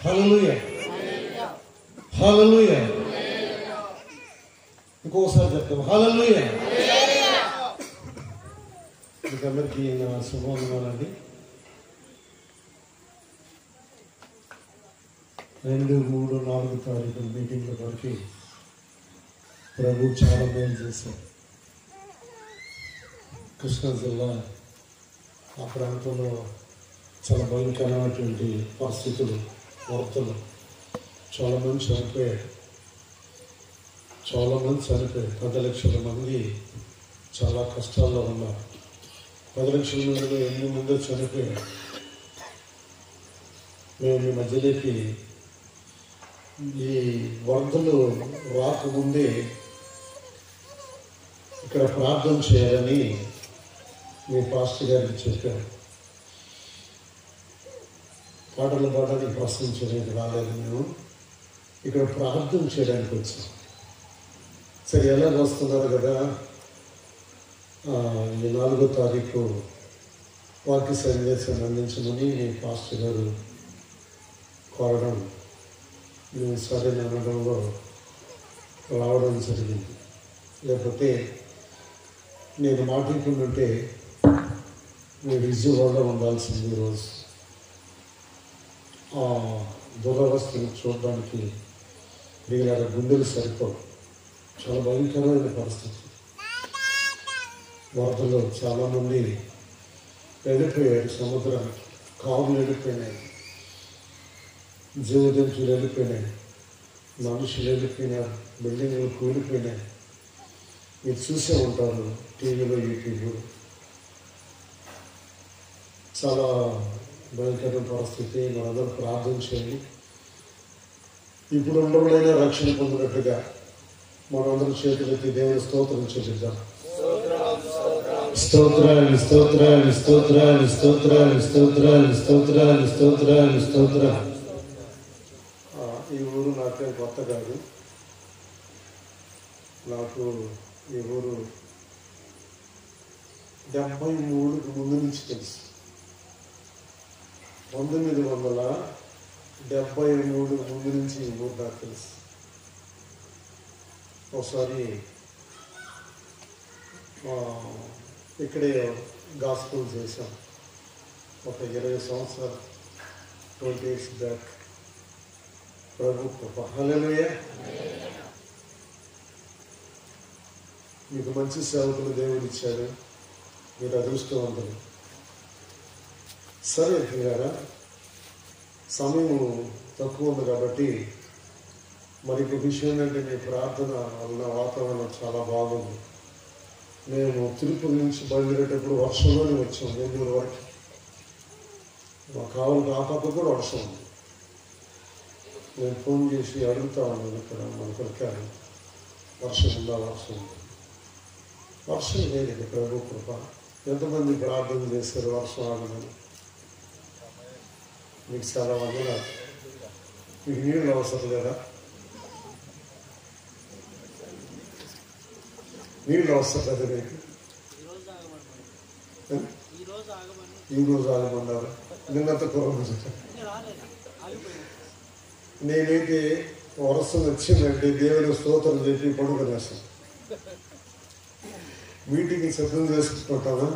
హల్లెలూయా, హల్లెలూయా. ఇంకోసారి చెప్తాం హల్లెలూయా. మీకు అందరికీ నా శుభవందనాలండి. 2, 3, 4 తారీఖుల మీటింగ్ల వరకు ప్రభు చాలా మేలు చేశారు. కృష్ణా జిల్లా ఆ ప్రాంతంలో చాలా భయంకరమైనటువంటి పరిస్థితులు, వార్తలు, చాలామంది చనిపోయారు. 10 లక్షల మంది చాలా కష్టాల్లో ఉన్నారు. 10 లక్షల మందిలో 8 మంది చనిపోయారు. మేము ఈ మధ్యలోకి ఈ వరదలు రాకముందే ఇక్కడ ప్రార్థన చేయాలని మీ పాస్టర్ గారికి చెప్పాను. పాటలు పాడడానికి ప్రశ్నించడానికి రాలేదు. మేము ఇక్కడ ప్రార్థన చేయడానికి వచ్చాం. సరే, ఎలాగ వస్తున్నారు కదా, ఈ 4వ తారీఖు వాక్య సందేశాన్ని అందించమని మీ పాస్టర్ గారు కోరడం, మేము సరైన అనడంలో రావడం జరిగింది. లేకపోతే నేను మాట్లాడుకుంటుంటే మీరు విజయవాడలో ఉండాల్సింది. ఈరోజు ఆ దురవస్థను చూడడానికి వీళ్ళ గుండెలు సరిపోవు. చాలా భయంకరమైన పరిస్థితి. వరదలో చాలామంది వెళ్ళిపోయారు సముద్రానికి. కావులు వెళ్ళిపోయినాయి, జీవజంతువులు వెళ్ళిపోయినాయి, మనుషులు వెళ్ళిపోయినారు, బిల్డింగ్లు కూలిపోయినాయి. మీరు చూసే ఉంటారు టీవీలో, యూట్యూబ్లో. చాలా భయంకరమైన పరిస్థితి. మనందరూ ప్రార్థన చేయండి. ఇప్పుడు ఉండవలైనా రక్షణ పొందినట్టుగా మనందరం చేతులెత్తి దేవుని స్తోత్రం చెల్లిద్దాం. స్తోత్రాలు, స్తోత్రాలు, స్తోత్రాలు, స్తోత్రాలు, స్తోత్రాలు, స్తోత్రాలు, స్తోత్రాలు, స్తోత్రాలు. ఈ ఊరు నాకేం కొత్త కాదు. నాకు ఈ ఊరు 73కు ముందు నుంచి తెలుసు. 1973 ముందు నుంచి ఈ ఊరు నాకు తెలుసు. ఒకసారి ఇక్కడే గాస్పుల్ చేశాం. ఒక 20 సంవత్సరాలు, 20 years బ్యాక్. ప్రభు కృప. హల్లెలూయా. మీకు మంచి సేవకులు దేవుడు ఇచ్చారు. మీరు అదృష్టవంతులు. సరే గారా, సమయం తక్కువ ఉంది కాబట్టి మరి ఇంకొక విషయం ఏంటంటే, మీ ప్రార్థన వల్ల వాతావరణం చాలా బాగుంది. మేము తిరుపతి నుంచి బయలుదేరేటప్పుడు వర్షంలోనే వచ్చాం. 8 వరకు మా కావులు ఆ పక్క కూడా వర్షం ఉంది. నేను ఫోన్ చేసి అడుగుతా ఉన్నాను, ఇక్కడ మన కొరకాలి వర్షం ఉందా? వర్షం లేదు. ఇక్కడ ప్రభు కృప. ఎంతమంది ప్రార్థన చేశారు వర్షం ఆగమని? మీకు చాలా వందనాలు. మీకు నీళ్ళు అవసరం లేదా? నీళ్ళు అవసరం కదా మీకు? ఈరోజు ఆగమన్నారు. నిన్నంత కుర్ర నేనైతే వర్షం వచ్చిందంటే దేవుని స్తోత్రం చెప్పి పడుకునేస్తాను. మీటింగ్ సిద్ధం చేసుకుంటాను.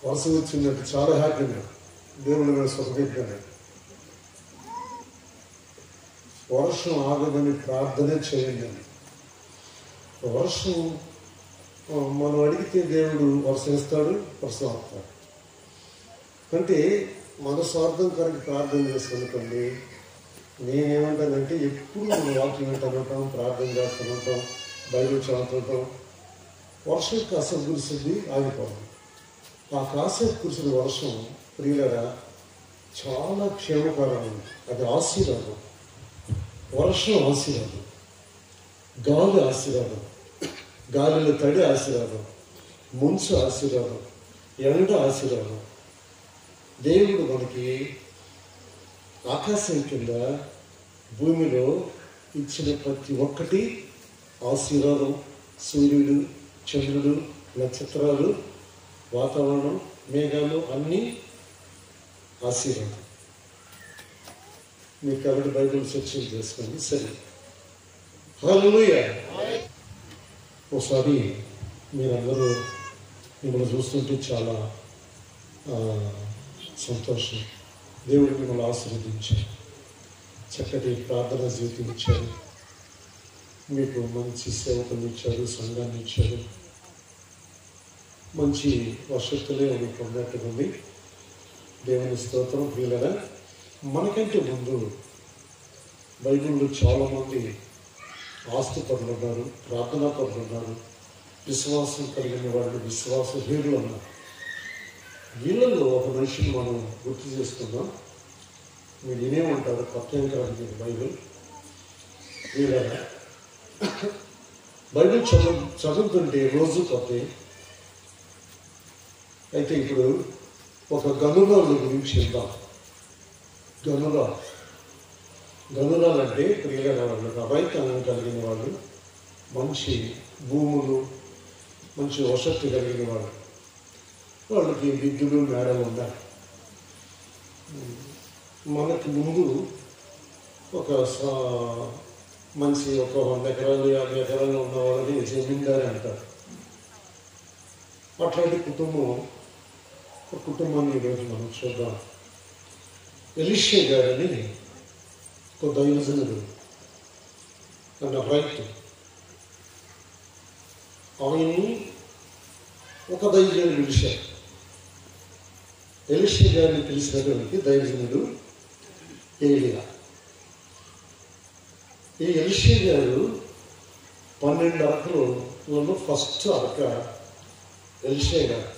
వర్షం వచ్చిందంటే చాలా హ్యాపీగా దేవుని మీద స్వతపెట్టాను. వర్షం ఆగదని ప్రార్థనే చేయండి. వర్షం మనం అడిగితే దేవుడు వర్షం ఇస్తాడు, వర్షం ఆపుతాడు. అంటే మన స్వార్థం కొరకు ప్రార్థన చేసుకుంటుంది. నేనేమంటానంటే, ఎప్పుడు మనం వాక్యం వింటానంటాం, ప్రార్థన చేస్తుంటాం, బైబిల్ చదువుతుంటాం. వర్షం కాసేపు కురిసింది, ఆగిపోతుంది. ఆ కాసేపు కురిసిన వర్షం ప్రియులరా చాలా క్షేమకరమైంది. అది ఆశీర్వాదం. వర్షం ఆశీర్వాదం, గాలి ఆశీర్వాదం, గాలిలో తడి ఆశీర్వాదం, ముంచు ఆశీర్వాదం, ఎండ ఆశీర్వాదం. దేవుడు మనకి ఆకాశం కింద భూమిలో ఇచ్చిన ప్రతి ఒక్కటి ఆశీర్వాదం. సూర్యుడు, చంద్రుడు, నక్షత్రాలు, వాతావరణం, మేఘాలు అన్నీ ఆశీర్వాదం. మీకు కాబట్టి బైబిల్ సెర్చింగ్ చేసుకోండి. సరే, హల్లెలూయా. ఒకసారి మీరందరూ మిమ్మల్ని చూస్తుంటే చాలా సంతోషం. దేవుడు మిమ్మల్ని ఆశీర్వదించారు, చక్కటి ప్రార్థన జీవితం ఇచ్చారు, మీకు మంచి సేవకులు ఇచ్చారు, సంఘాన్ని ఇచ్చారు, మంచి వసతులే మీకు ఉన్నట్టుగా ఉంది. దేవుని స్తోత్రం. ప్రియులారా, మనకంటే ముందు బైబిల్లో చాలామంది ఆస్తిపరులు ఉన్నారు, ప్రార్థనా పరులు ఉన్నారు, విశ్వాసం కలిగిన వాళ్ళు, విశ్వాసహీనులు ఉన్నారు. వీళ్ళల్లో ఒక మనిషిని మనం గుర్తు చేసుకుందాం. మీరు వినేమంటారు, కొత్త ఏం కాదు మీరు బైబిల్. వీళ్ళరా బైబిల్ చదువుతుంటే రోజు కొత్త. అయితే ఇప్పుడు ఒక గనురాల గురించి చెప్దాం. గనురాలు అంటే ప్రియులైన వాళ్ళు, రైతాంగం కలిగిన వాళ్ళు, మంచి భూములు, మంచి వసతి కలిగిన వాళ్ళు, వాళ్ళకి విద్యులు మేడలు ఉండాలి. మనకి ముందు ఒక మంచి ఒక 100 ఎకరాలు 50 ఎకరాలు ఉన్న వాళ్ళని జమీందారి అంటారు. అట్లాంటి కుటుంబాన్ని ఈరోజు మనం చూద్దాం. ఎలీషా గారని ఒక దైవజనుడు అన్న రైతు, ఆయన్ని ఒక దైవజనుడు పిలిచారు. ఎలీషా గారిని పిలిచినటువంటి దైవజనుడు ఏలియా. ఈ ఎలీషా గారు 12 అరకలలో ఫస్ట్ అరక ఎలీషా గారు.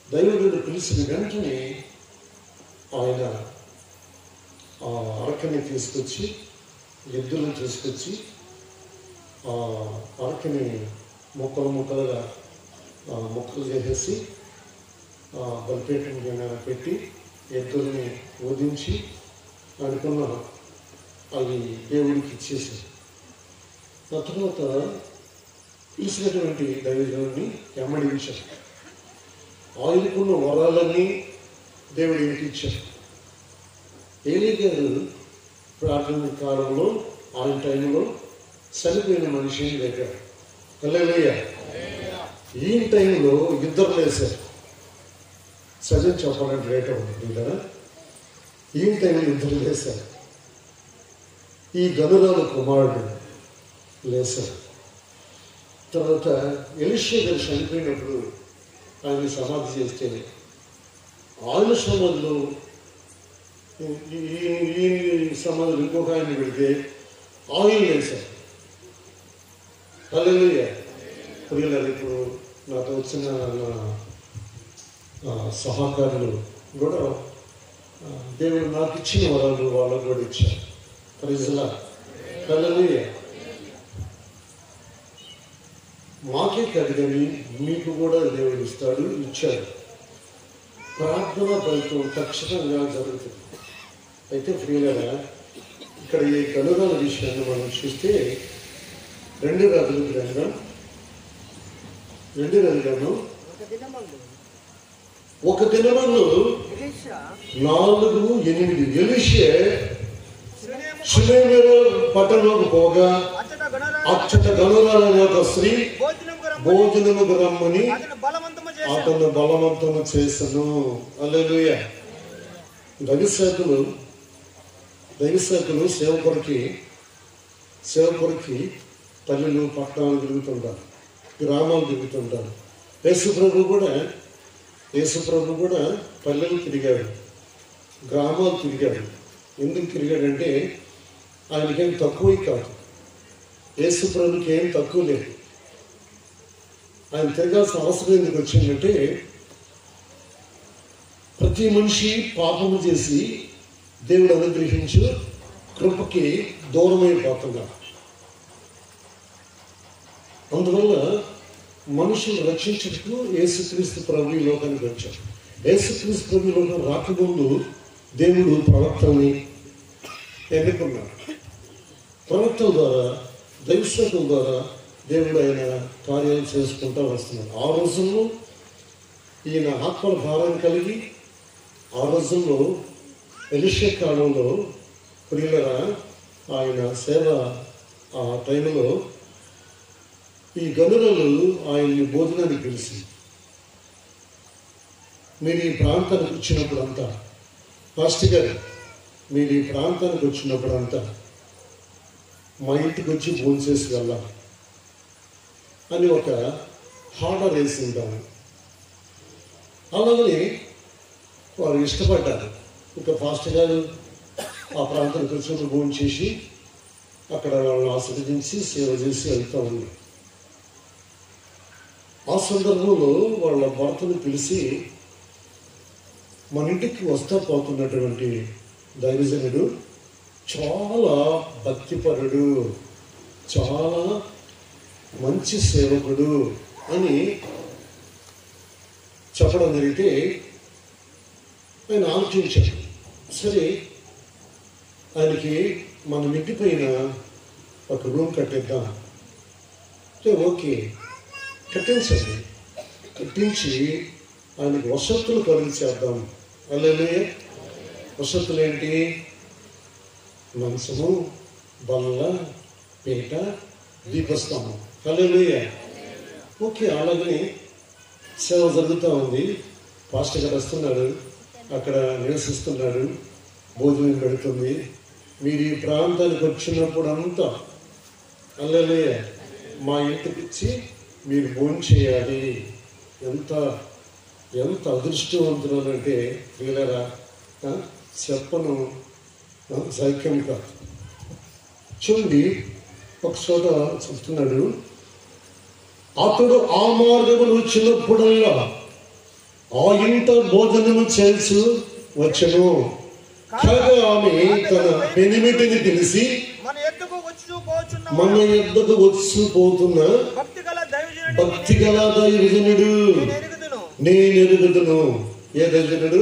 దైవజనుడు పిలిచిన వెంటనే ఆయన ఆ అరకని తీసుకొచ్చి, ఎద్దులను తీసుకొచ్చి ఆ అరకని ముక్కలుగా మొక్కలు చేసేసి బలిపేట మీద పెట్టి ఎద్దుల్ని వధించి అనుకున్న అవి దేవుడికి ఇచ్చేసారు. ఆ తర్వాత పిలిచినటువంటి దైవజనుడిని వెంబడించారు. ఆయనకున్న వరాలన్నీ దేవుడు ఏంటి ఇచ్చారు. ఏలియా గారు ప్రార్థన కాలంలో ఆయన టైంలో చనిపోయిన మనిషిని లేపారు. హల్లెలూయా. ఈ టైంలో ఇద్దరు లేశారు. చదివి చెప్పాలంటే రేట ఉంటుంది కదా. ఈ టైంలో ఇద్దరు లేశారు. ఈ గనురాలు కుమారుడు లేశారు. తర్వాత ఎలీషా గారు చనిపోయినప్పుడు ఆయన సమాధి చేస్తే ఆయన సమాధిలో ఈ సమాధిలో ఇంకొక ఆయన పెడితే ఆయన లేశారు. హల్లెలూయా. ప్రియులారా, ఇప్పుడు నాతో వచ్చిన సహకారులు కూడా దేవుడు నాకు ఇచ్చిన వరాలు వాళ్ళకు కూడా ఇచ్చారు. Praise Lord. హల్లెలూయా. మాకే కాదు కానీ మీకు కూడా దేవుడు ఇచ్చాడు. ప్రార్థన ఫలితం ఖచ్చితంగా జరుగుతుంది. అయితే ప్రియులారా, ఇక్కడ ఈ గనురాల విషయాన్ని మనం చూస్తే 2 రాజుల గ్రంథం 1 దినమందు 4:8 ఎలీషా షూనేము పట్టణంలోకి పోగా అచ్చట గనురాల యొక్క స్త్రీ భోజనముకు రమ్మని అతను బలవంతము చేసను. హల్లెలూయా. దైవసేవకులు సేవకుడికి పల్లెలు పట్టణాలు తిరుగుతుంటారు, గ్రామాలు తిరుగుతుంటారు. యేసుప్రభు కూడా పల్లెలు తిరిగాడు, గ్రామాలు తిరిగాడు. ఎందుకు తిరిగాడంటే ఆయనకేం తక్కువ కాదు, యేసుప్రభుకి ఏం తక్కువ లేదు. ఆయన తిరగాల్సిన అవసరం ఎందుకు వచ్చిందంటే ప్రతి మనిషి పాపము చేసి దేవుడు అనుగ్రహించు కృపకి దూరమైపోతున్నారు. అందువల్ల మనుషులు రక్షించుటకు యేసుక్రీస్తు ప్రభు ఈ లోకానికి వచ్చారు. యేసుక్రీస్తు ప్రభు ఈ లోకం రాకముందు దేవుడు ప్రవక్తల్ని ఎన్నుకున్నాడు. ప్రవక్తల ద్వారా, దైవసేవకుల ద్వారా దేవుడు ఆయన కార్యాలు చేసుకుంటూ వస్తున్నాడు. ఆ రోజుల్లో ఈయన ఆత్మల భారం కలిగి, ఆ రోజుల్లో ఎలీషా కాలంలో ప్రియులరా ఆయన సేవ ఆ టైంలో ఈ గనురలు ఆయన్ని భోజనానికి పిలిచి, మీరు ఈ ప్రాంతానికి వచ్చినప్పుడంతా, ఫస్ట్ గారు మీరు ఈ ప్రాంతానికి వచ్చినప్పుడంతా మా ఇంటికి వచ్చి భోంచేసి వెళ్ళాలి అని ఒక ఆర్డర్ వేసిందాము. అలాగని వారు ఇష్టపడ్డారు. ఇంకా ఫాస్ట్ గారు ఆ ప్రాంతానికి వచ్చినప్పుడు భోజనం చేసి అక్కడ వాళ్ళని ఆస్వాదించి సేవ చేసి వెళ్తూ ఉంది. ఆ సందర్భంలో వాళ్ళ భర్తను పిలిచి, మన ఇంటికి వస్తా పోతున్నటువంటి దైవజనుడు చాలా భక్తిపరుడు, చాలా మంచి సేవకుడు అని చెప్పడం జరిగితే ఆయన ఆలోచించాడు. సరే, ఆయనకి మన ఇంటి పైన ఒక రూమ్ కట్టిద్దాం అంటే ఓకే కట్టించండి, కట్టించి ఆయనకి వసతులు కలిగించేద్దాం. అలాగే వసతులు ఏంటి? మంచము, బల్ల, పీట, దీపస్తంభం. హల్లెలూయా. ఓకే, అలాగని సేవ జరుగుతూ ఉంది. పాస్టర్ గారు వస్తున్నాడు, అక్కడ నివసిస్తున్నాడు, భోజనం పెడుతుంది. మీరు ఈ ప్రాంతానికి వచ్చినప్పుడు అంతా హల్లెలూయా మా ఇంటికి ఇచ్చి మీరు భోజనం చేయాలి. ఎంత ఎంత అదృష్టవంతులంటే పిల్లరా చెప్పను సైక్యం కాదు. చూడండి, ఒక చోట చెప్తున్నాడు, అతడు ఆ మార్గములు వచ్చినప్పుడల్లా ఆ ఇంట భోజనము చేసి వచ్చను. కాగా ఆమె తన పెనిమిటిని తెలిసి మన యొద్దకు వచ్చి పోతున్న భక్తిగల దైవజనుడు నేను ఎరుగుదును. ఏ దైవజనుడు?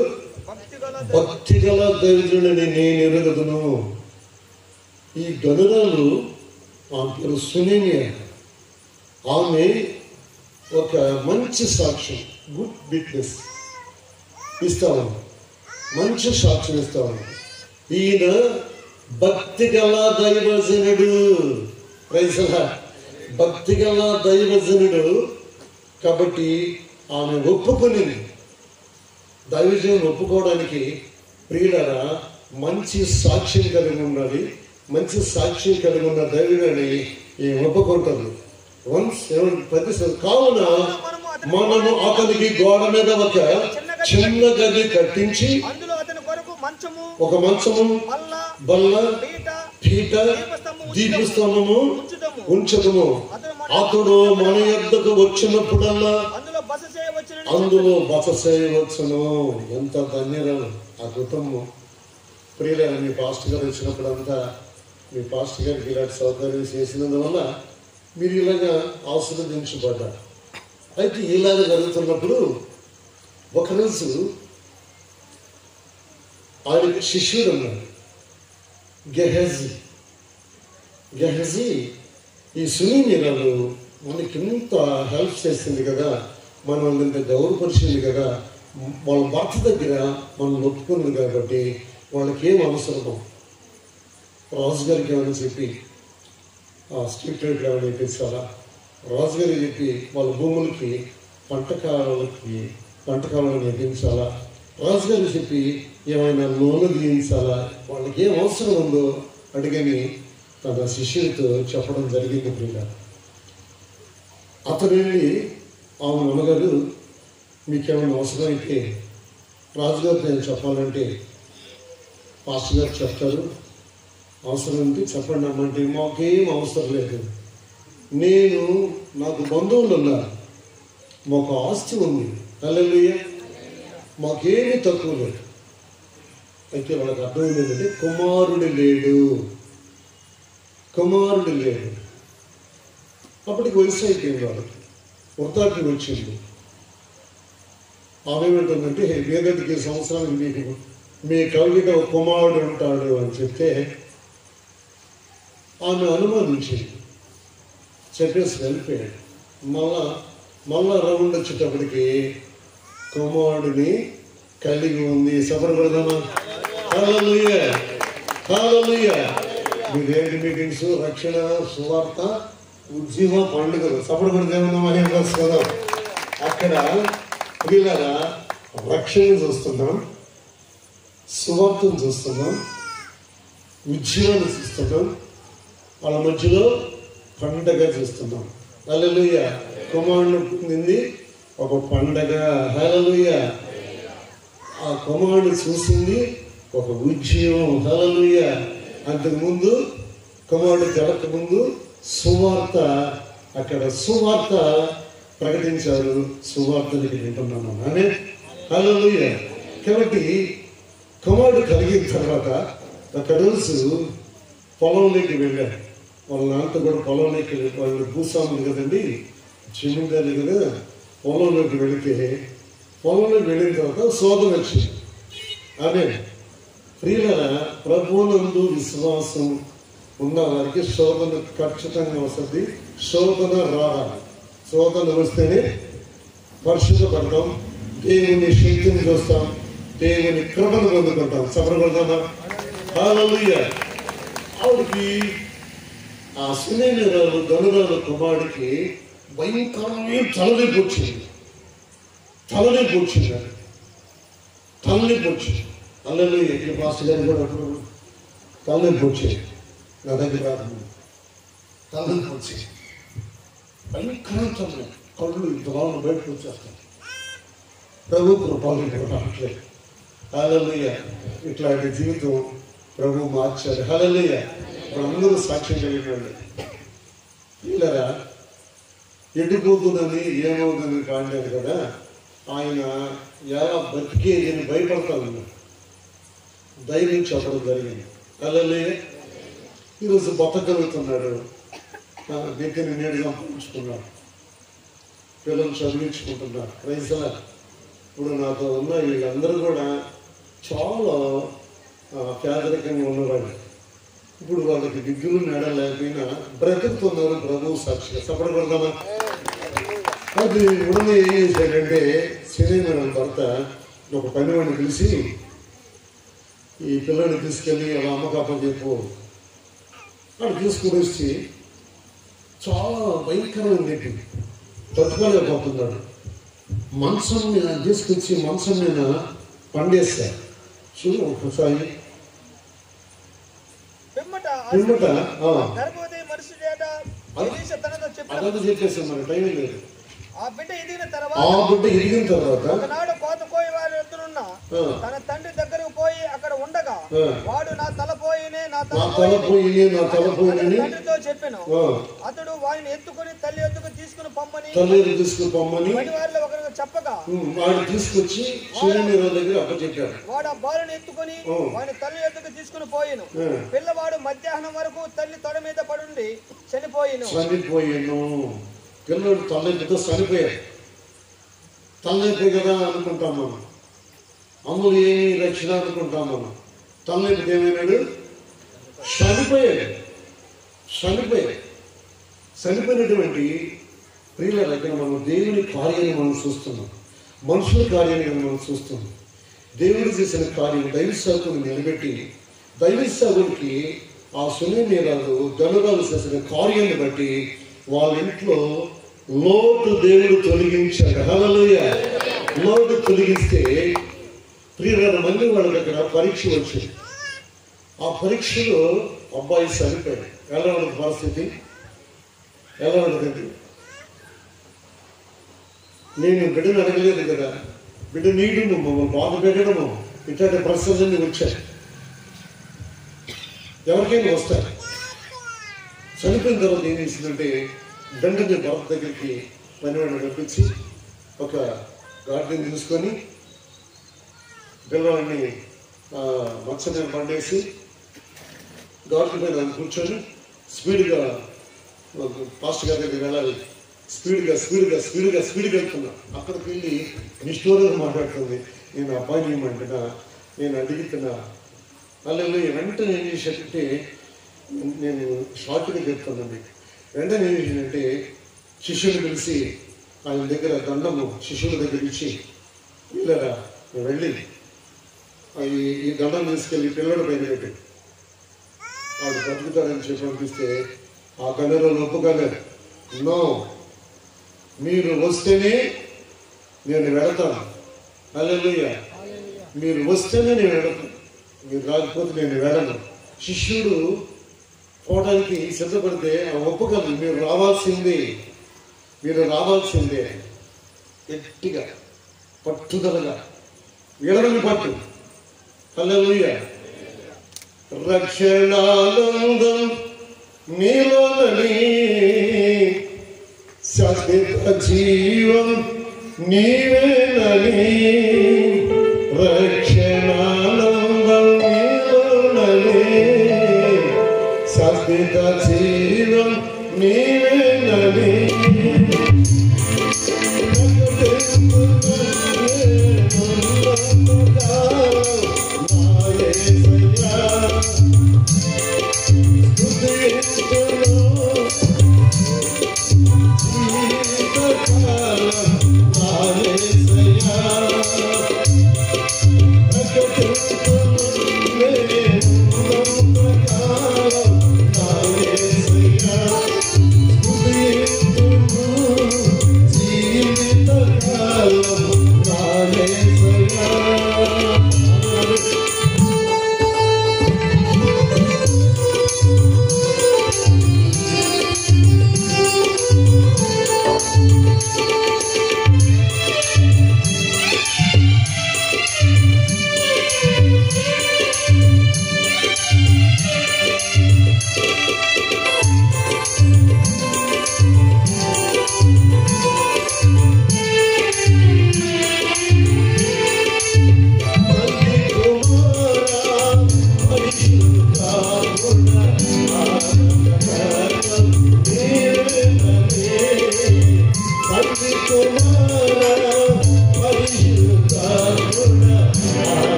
భక్తిగల దైవజనుడిని నేను ఎరుగుదును. ఈ గనురాలు ఆమె పేరు సునేమియా. ఆమె ఒక మంచి సాక్ష్యం, గుడ్ విట్నెస్ ఇస్తాను, మంచి సాక్ష్యం ఇస్తాను. ఈయన భక్తిగల దైవజనుడు. ప్రైజ్లా, భక్తిగల దైవజనుడు. కాబట్టి ఆమె ఒప్పుకునింది. దైవజనుడు ఒప్పుకోవడానికి ప్రియులారా మంచి సాక్ష్యం కలిగి ఉండాలి. మంచి సాక్ష్యం కలిగి ఉన్న దైవజనుడిని ఒప్పుకుంటారు. కావున మనము అతనికి గోడ మీద ఒక చిన్న గది కట్టించి ఒక మంచము, బల్ల, పీట, దీపస్తంభము ఉంచదము. అతడు మన యొద్దకు వచ్చినప్పుడల్లా అందులో బస చేయవచ్చును. ఎంత ధన్యరం ఆ కుటుంబం. ప్రియులైన మీ పాస్టర్ గారు వచ్చినప్పుడంతా మీ పాస్టర్ గారికి ఇలాంటి సౌకర్యం చేసినందువల్ల మీరు ఇలాగా ఆశీర్వదించబడ్డారు. అయితే ఇలాగ జరుగుతున్నప్పుడు ఒకరోజు ఆయన శిష్యుడు ఉన్నాడు, గెహజీ. ఈ సునీమిరాలు మనకి ఇంత హెల్ప్ చేసింది కదా, మనల్ని ఇంత గౌరవపరిచింది కదా, వాళ్ళ భర్త దగ్గర మనం ఒప్పుకున్నది కాబట్టి వాళ్ళకి ఏం అవసరమో రాజుగారికి ఏమైనా చెప్పి ఆ స్ట్రీట్ రేట్లు ఏమైనా ఇప్పించాలా, రాజుగారికి చెప్పి వాళ్ళ భూములకి పంటకాలను ఇప్పించాలా, రాజుగారికి చెప్పి ఏమైనా లోన్లు తీయించాలా, వాళ్ళకి ఏం అవసరం ఉందో అడిగని తన శిష్యుడితో చెప్పడం జరిగింది. ప్రియుల అతను వెళ్ళి ఆమె అమ్మగారు మీకేమైనా అవసరం అయితే రాజుగారికి నేను చెప్పాలంటే పాస్టర్ గారు చెప్తారు, అవసరం ఉంటే చెప్పండి అమ్మంటే మాకేం అవసరం లేదు, నాకు బంధువులు ఉన్నారు, మాకు ఆస్తి ఉంది, హల్లెలూయా, మాకేమీ తక్కువ లేదు. అయితే వాళ్ళకి అర్థమైంది ఏంటంటే కుమారుడు లేడు. అప్పటికి వయసు అయిపోయింది, వాళ్ళకి వృద్ధాప్యం వచ్చింది. ఆమె ఏమంటుందంటే వేదటికి సంవత్సరానికి మీ కవిట ఒక కుమారుడు ఉంటాడు అని చెప్తే ఆమె అనుమానించింది, చెప్పేసి వెళ్ళిపోయాడు. మళ్ళా రౌండ్ వచ్చేటప్పటికి కుమారుడిని కలిగి ఉంది. సఫర్ పెడదామా? హల్లెలూయా, హల్లెలూయా. మీరేంటి మీటింగ్స్? రక్షణ, సువార్త, ఉద్యమ పండుగలు. సపోర్ట్ పడితే కదా. అక్కడ ప్రియులారా రక్షణ చూస్తున్నాం, సువార్తను చూస్తున్నాం, ఉద్యమాన్ని చూస్తున్నాం, వాళ్ళ మధ్యలో పండగ చూస్తున్నాం. హల్లెలూయా. కుమారుడు పొందింది ఒక పండగ. హల్లెలూయా. ఆ కుమారుడు చూసింది ఒక ఉద్యమం. హల్లెలూయా. అంతకుముందు కుమారుడు తెలక ముందు సువార్త, అక్కడ సువార్త ప్రకటించారు. సువార్తని వింటున్నాను అని. హల్లెలూయా. కాబట్టి కుమారుడు కలిగిన తర్వాత ఒక రోజు పొలంలోకి వెళ్ళారు. వాళ్ళ నాన్నతో కూడా పొలంలోకి వాళ్ళు భూస్వాములు కదండి, జమీందారులు కదా. పొలంలోకి వెళితే పొలంలోకి వెళ్ళిన తర్వాత శోధన వచ్చింది. అదే ప్రియుల ప్రభువునందు విశ్వాసం ఉన్న వారికి శోధన ఖచ్చితంగా వస్తుంది. శోధన రావాలి. శోధన వస్తేనే పరిశుద్ధపడతాం, దేవుని శక్తిని చూస్తాం, దేవుని కృపను పొందుకుంటాం. సఫలపడతామా? హల్లెలూయా. ఆవిడికి ఆ సునేమిరాలు గనురాలు కుమారుడికి భయంకరమైన తలనొప్పి వచ్చింది. తలనొప్పి వచ్చింది. హల్లెలూయా. ఈ మాస్టర్ గారు కూడా తలనొప్పి వచ్చేది. నా దగ్గర తలనొప్పి వచ్చేది. భయంకరమైన తలనొప్పి. కళ్ళు ఇంతలో బయటకు వచ్చేస్తాయి. ప్రభు కృపలు రావట్లేదు. హల్లెలూయా. ఇట్లాంటి జీవితం ప్రభు మార్చారు. హల్లెలూయా. ఇప్పుడు అందరూ సాక్ష్యం కలిగినండి. వీళ్ళరా ఎడిపోతుందని ఏమవుతుందని కాలేదు కదా, ఆయన ఎలా బతికేదని భయపడతాను ధైర్యం చెప్పడం జరిగింది. హల్లెలూయా. ఈరోజు బతకగలుగుతున్నాడు. దగ్గర నేడు సంపాదించుకున్నాడు. పిల్లలు చదివించుకుంటున్నారు. రైతులా ఇప్పుడు నాతో ఉన్న వీళ్ళందరూ కూడా చాలా పేదరికంగా ఉన్నవాళ్ళు. ఇప్పుడు వాళ్ళకి డిగ్రీలు మేడం లేకపోయినా బ్రతుకుతున్నారు. ప్రభు సాక్షిగా సపడగలుగుతామా? అది ఉడనే ఏం చేశాడంటే సినిమా భర్త ఒక పనివాడిని పిలిచి ఈ పిల్లల్ని తీసుకెళ్ళి అలా అమ్మకప్ప చెప్పు అని తీసుకుని వచ్చి చాలా భయంకరమైన నొప్పి తట్టుకోలేకపోతున్నాడు. మంచం మీద తీసుకొచ్చి మంచం మీద పండేస్తారు. చూడు ఒకసారి అదంతా చెప్పేసాం. మరి టైం లేదు. ఆ బిడ్డ ఎదిగిన తర్వాత కోత కోయి వారి ఎదురున్న తన తండ్రి దగ్గరకు పోయి అక్కడ ఉండగా వాడు నా తల పోయినే తండ్రితో చెప్పాను. అతడు వాడిని ఎత్తుకుని తల్లి ఎత్తుకు తీసుకుని పొమ్మని వారిలో ఒకరికి చెప్పగా వాడు తీసుకొచ్చి దగ్గర అప్పచెప్పాడు. వాడు ఆ బాలుని ఎత్తుకుని వాడిని తల్లి ఎత్తుకు తీసుకుని పోయాను. పిల్లవాడు మధ్యాహ్నం వరకు తల్లి తొడ మీద పడుండి చనిపోయాను. పిల్లడు తల్లెత్తుతో చనిపోయాడు. తల్లెత్తే కదా అనుకుంటాం మనం. అమ్ములు ఏమి రక్షణ అనుకుంటాం మనం. తల్లెత్తికి ఏమైనాడు? చనిపోయినటువంటి ప్రియుల దగ్గర మనం దేవుని కార్యాన్ని మనం చూస్తున్నాం, మనుషుల కార్యాన్ని మనం చూస్తున్నాం. దేవుడు చేసిన కార్యం దైవ సేవకుని నిలబెట్టి దైవ సేవకునికి ఆ సునేమిరాలు గనురాలు చేసిన కార్యాన్ని బట్టి వాళ్ళ ఇంట్లో లోటు దేవుడు తొలగించాడు. హల్లెలూయా. లోటు తొలగిస్తే ప్రియుల మళ్ళీ వాళ్ళ దగ్గర పరీక్ష వచ్చింది. ఆ పరీక్షలో అబ్బాయి చనిపోయాడు. ఎలా ఉన్నది పరిస్థితి? ఎలా ఉన్నదండి? నేను బిడ్డను అడగలేదు కదా. బిడ్డ నీడు మమ్మల్ని బాధ పెట్టడము ఇట్లాంటి పరిస్థితులన్నీ వచ్చాయి. ఎవరికైనా వస్తాయి. చనిపోయిన తర్వాత ఏం చేసిందంటే వెంటనే భర్త దగ్గరికి పనివాడిని పంపించి ఒక గార్డెన్ తీసుకొని పిల్లవాడిని మచ్చ మీద పండేసి గార్డెన్ మీద కూర్చొని స్పీడ్గా పాస్టర్ గారి దగ్గరికి వెళ్ళాలి. స్పీడ్గా వెళ్తున్నా. అక్కడికి వెళ్ళి నిష్ఠూరంగా మాట్లాడుతుంది. నేను అబ్బాయిని ఏమంటున్నా, నేను అడుగుతున్నా. హల్లెలూయా. వెంటనే ఏం చేశాడంటే, నేను షార్ట్గా చెప్తానండి. వెంటనే ఏం చేసిందంటే శిష్యుని పిలిచి ఆయన దగ్గర దండము శిష్యుల దగ్గర ఇచ్చి, వీళ్ళరా వెళ్ళి ఈ దండం తీసుకెళ్ళి పిల్లడు పైన పెట్టి వాడు బతుకుతారని చెప్పి అనిపిస్తే ఆ గన్నెరోలు ఒప్పుకోలేదు. నో, మీరు వస్తేనే నేను వెళతాను. హల్లెలూయా. మీరు వస్తేనే నేను వెళతాను, మీరు రాకపోతే నేను వెళ్ళను. శిష్యుడు పోవడానికి సిద్ధపడితే ఒప్పుకోదు. మీరు రావాల్సిందే, మీరు రావాల్సిందే. గట్టిగా పట్టుదలగా ఎడమని పట్టు. హల్లెలూయా. రక్షణానందం నీలోనని, శాశ్వత జీవం నీవేనని. రక్షణానందం నీలోనని, శాశ్వత జీవం నీవేనని.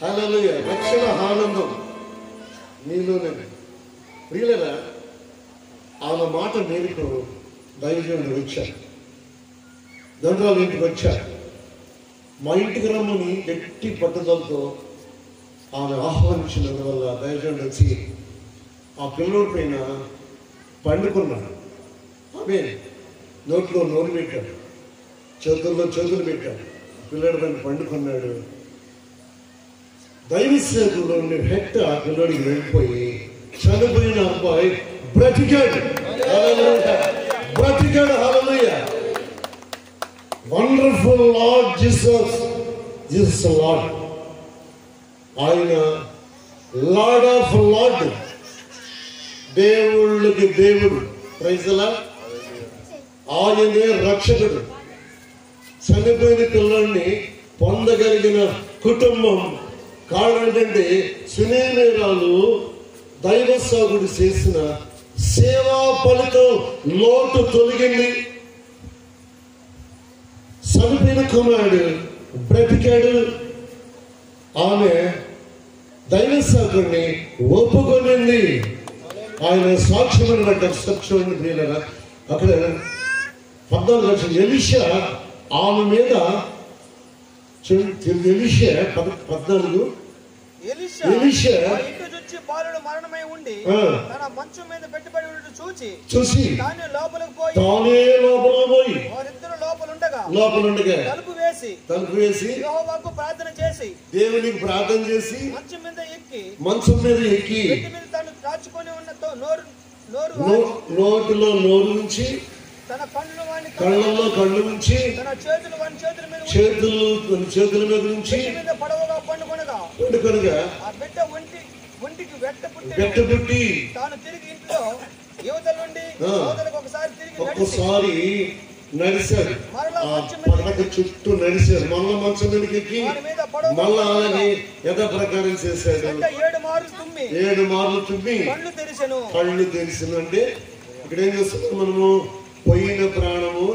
హల్లెలూయా. రక్షణ ఆనందం నీలోనే. ప్రియులరా, ఆమె మాట మేరకు దైవజనుడు వచ్చారు, దండ్రాలు ఇంటికి వచ్చారు. మా ఇంటికి రమ్మని గట్టి పట్టుదలతో ఆమె ఆహ్వానించినందువల్ల దైవజనుడు వచ్చి ఆ పిల్లోడి పైన పండుకున్నాడు. ఆమె నోట్లో నోరు పెట్టాడు, చేతుల్లో చేతులు పెట్టాడు. పిల్లడి పైన పండుకున్నాడు. దైవ సేవకుల్లోని హెట్ ఆ పిల్లడికి వెళ్ళిపోయి చనిపోయిన అబ్బాయి బ్రతికాడు. బ్రతికాడు. హల్లెలూయా. Wonderful Lord Jesus, Jesus Lord. ఆయన లార్డ్ ఆఫ్ లార్డ్, దేవుళ్ళకి దేవుడు. Praise the Lord. ఆయనే రక్షకుడు. చనిపోయిన పిల్లల్ని పొందగలిగిన కుటుంబం కారణం ఏంటంటే సునేమిరాలు దైవ సాగుడు చేసిన సేవా ఫలితం లోటు తొలగింది. చనిపోయిన కుమారుడు బ్రతికాడు. ఆమె దైవ సాగుడిని ఒప్పుకొనింది. ఆయన సాక్ష్యం చూడండి ప్రియులరా. అక్కడ 14 లక్షలు ఎలీషా ఆమె మీద ఎలీషా 14 ఎలీషా పిచ్చి బాలుడు మరణమై ఉండి తన మంచం మీద పెట్టుబడి చూసి తానే లోపలికి పోయి వారిద్దరు లోపలుండగా తలుపు వేసి యెహోవాకు ప్రార్థన చేసి దేవునికి ప్రార్థన చేసి మంచం మీద ఎక్కి పెట్టి మీద తాను దాచుకొని ఉన్న నోటిలో నోరు నుంచి తన కళ్ళలో కళ్ళు నుంచి తన చేతుల మీద నుంచి పడవగా పండుకొనగా ఆ బిడ్డ ఒంటికి వెట్ట పుట్టి తాను తిరిగి ఇంట్లో యువతల నుండి ఒకసారి నడిచారు. పడక చుట్టూ నడిచారు. మళ్ళా మంచం మీదకి ఎక్కి మళ్ళా అలాగే యథాప్రకారం చేశాడు. 7 మార్లు తుమ్మి కళ్ళు తెరిసిన అంటే ఇక్కడ ఏం చేస్తున్నాం మనము? పోయిన ప్రాణము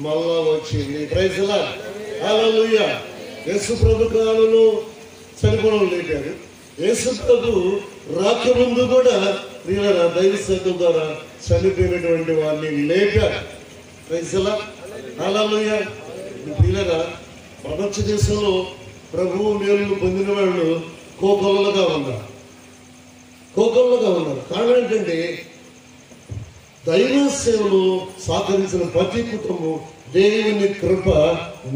మళ్ళా వచ్చింది. Praise the Lord. హల్లెలూయా. యేసు ప్రభు కాలంలో చనిపోవడం లేపారు. యేసు ప్రభు రాకముందు కూడా దైవ సత్యం ద్వారా చనిపోయినటువంటి వారిని లేపారు. Praise the Lord. హల్లెలూయా. ప్రపంచ దేశంలో ప్రభువు మేలు పొందిన వాళ్ళు కోకొల్లగా ఉన్నారు. కారణం ఏంటంటే దైవ సేవలు సహకరించిన ప్రతి కుటుంబం దేవుని కృప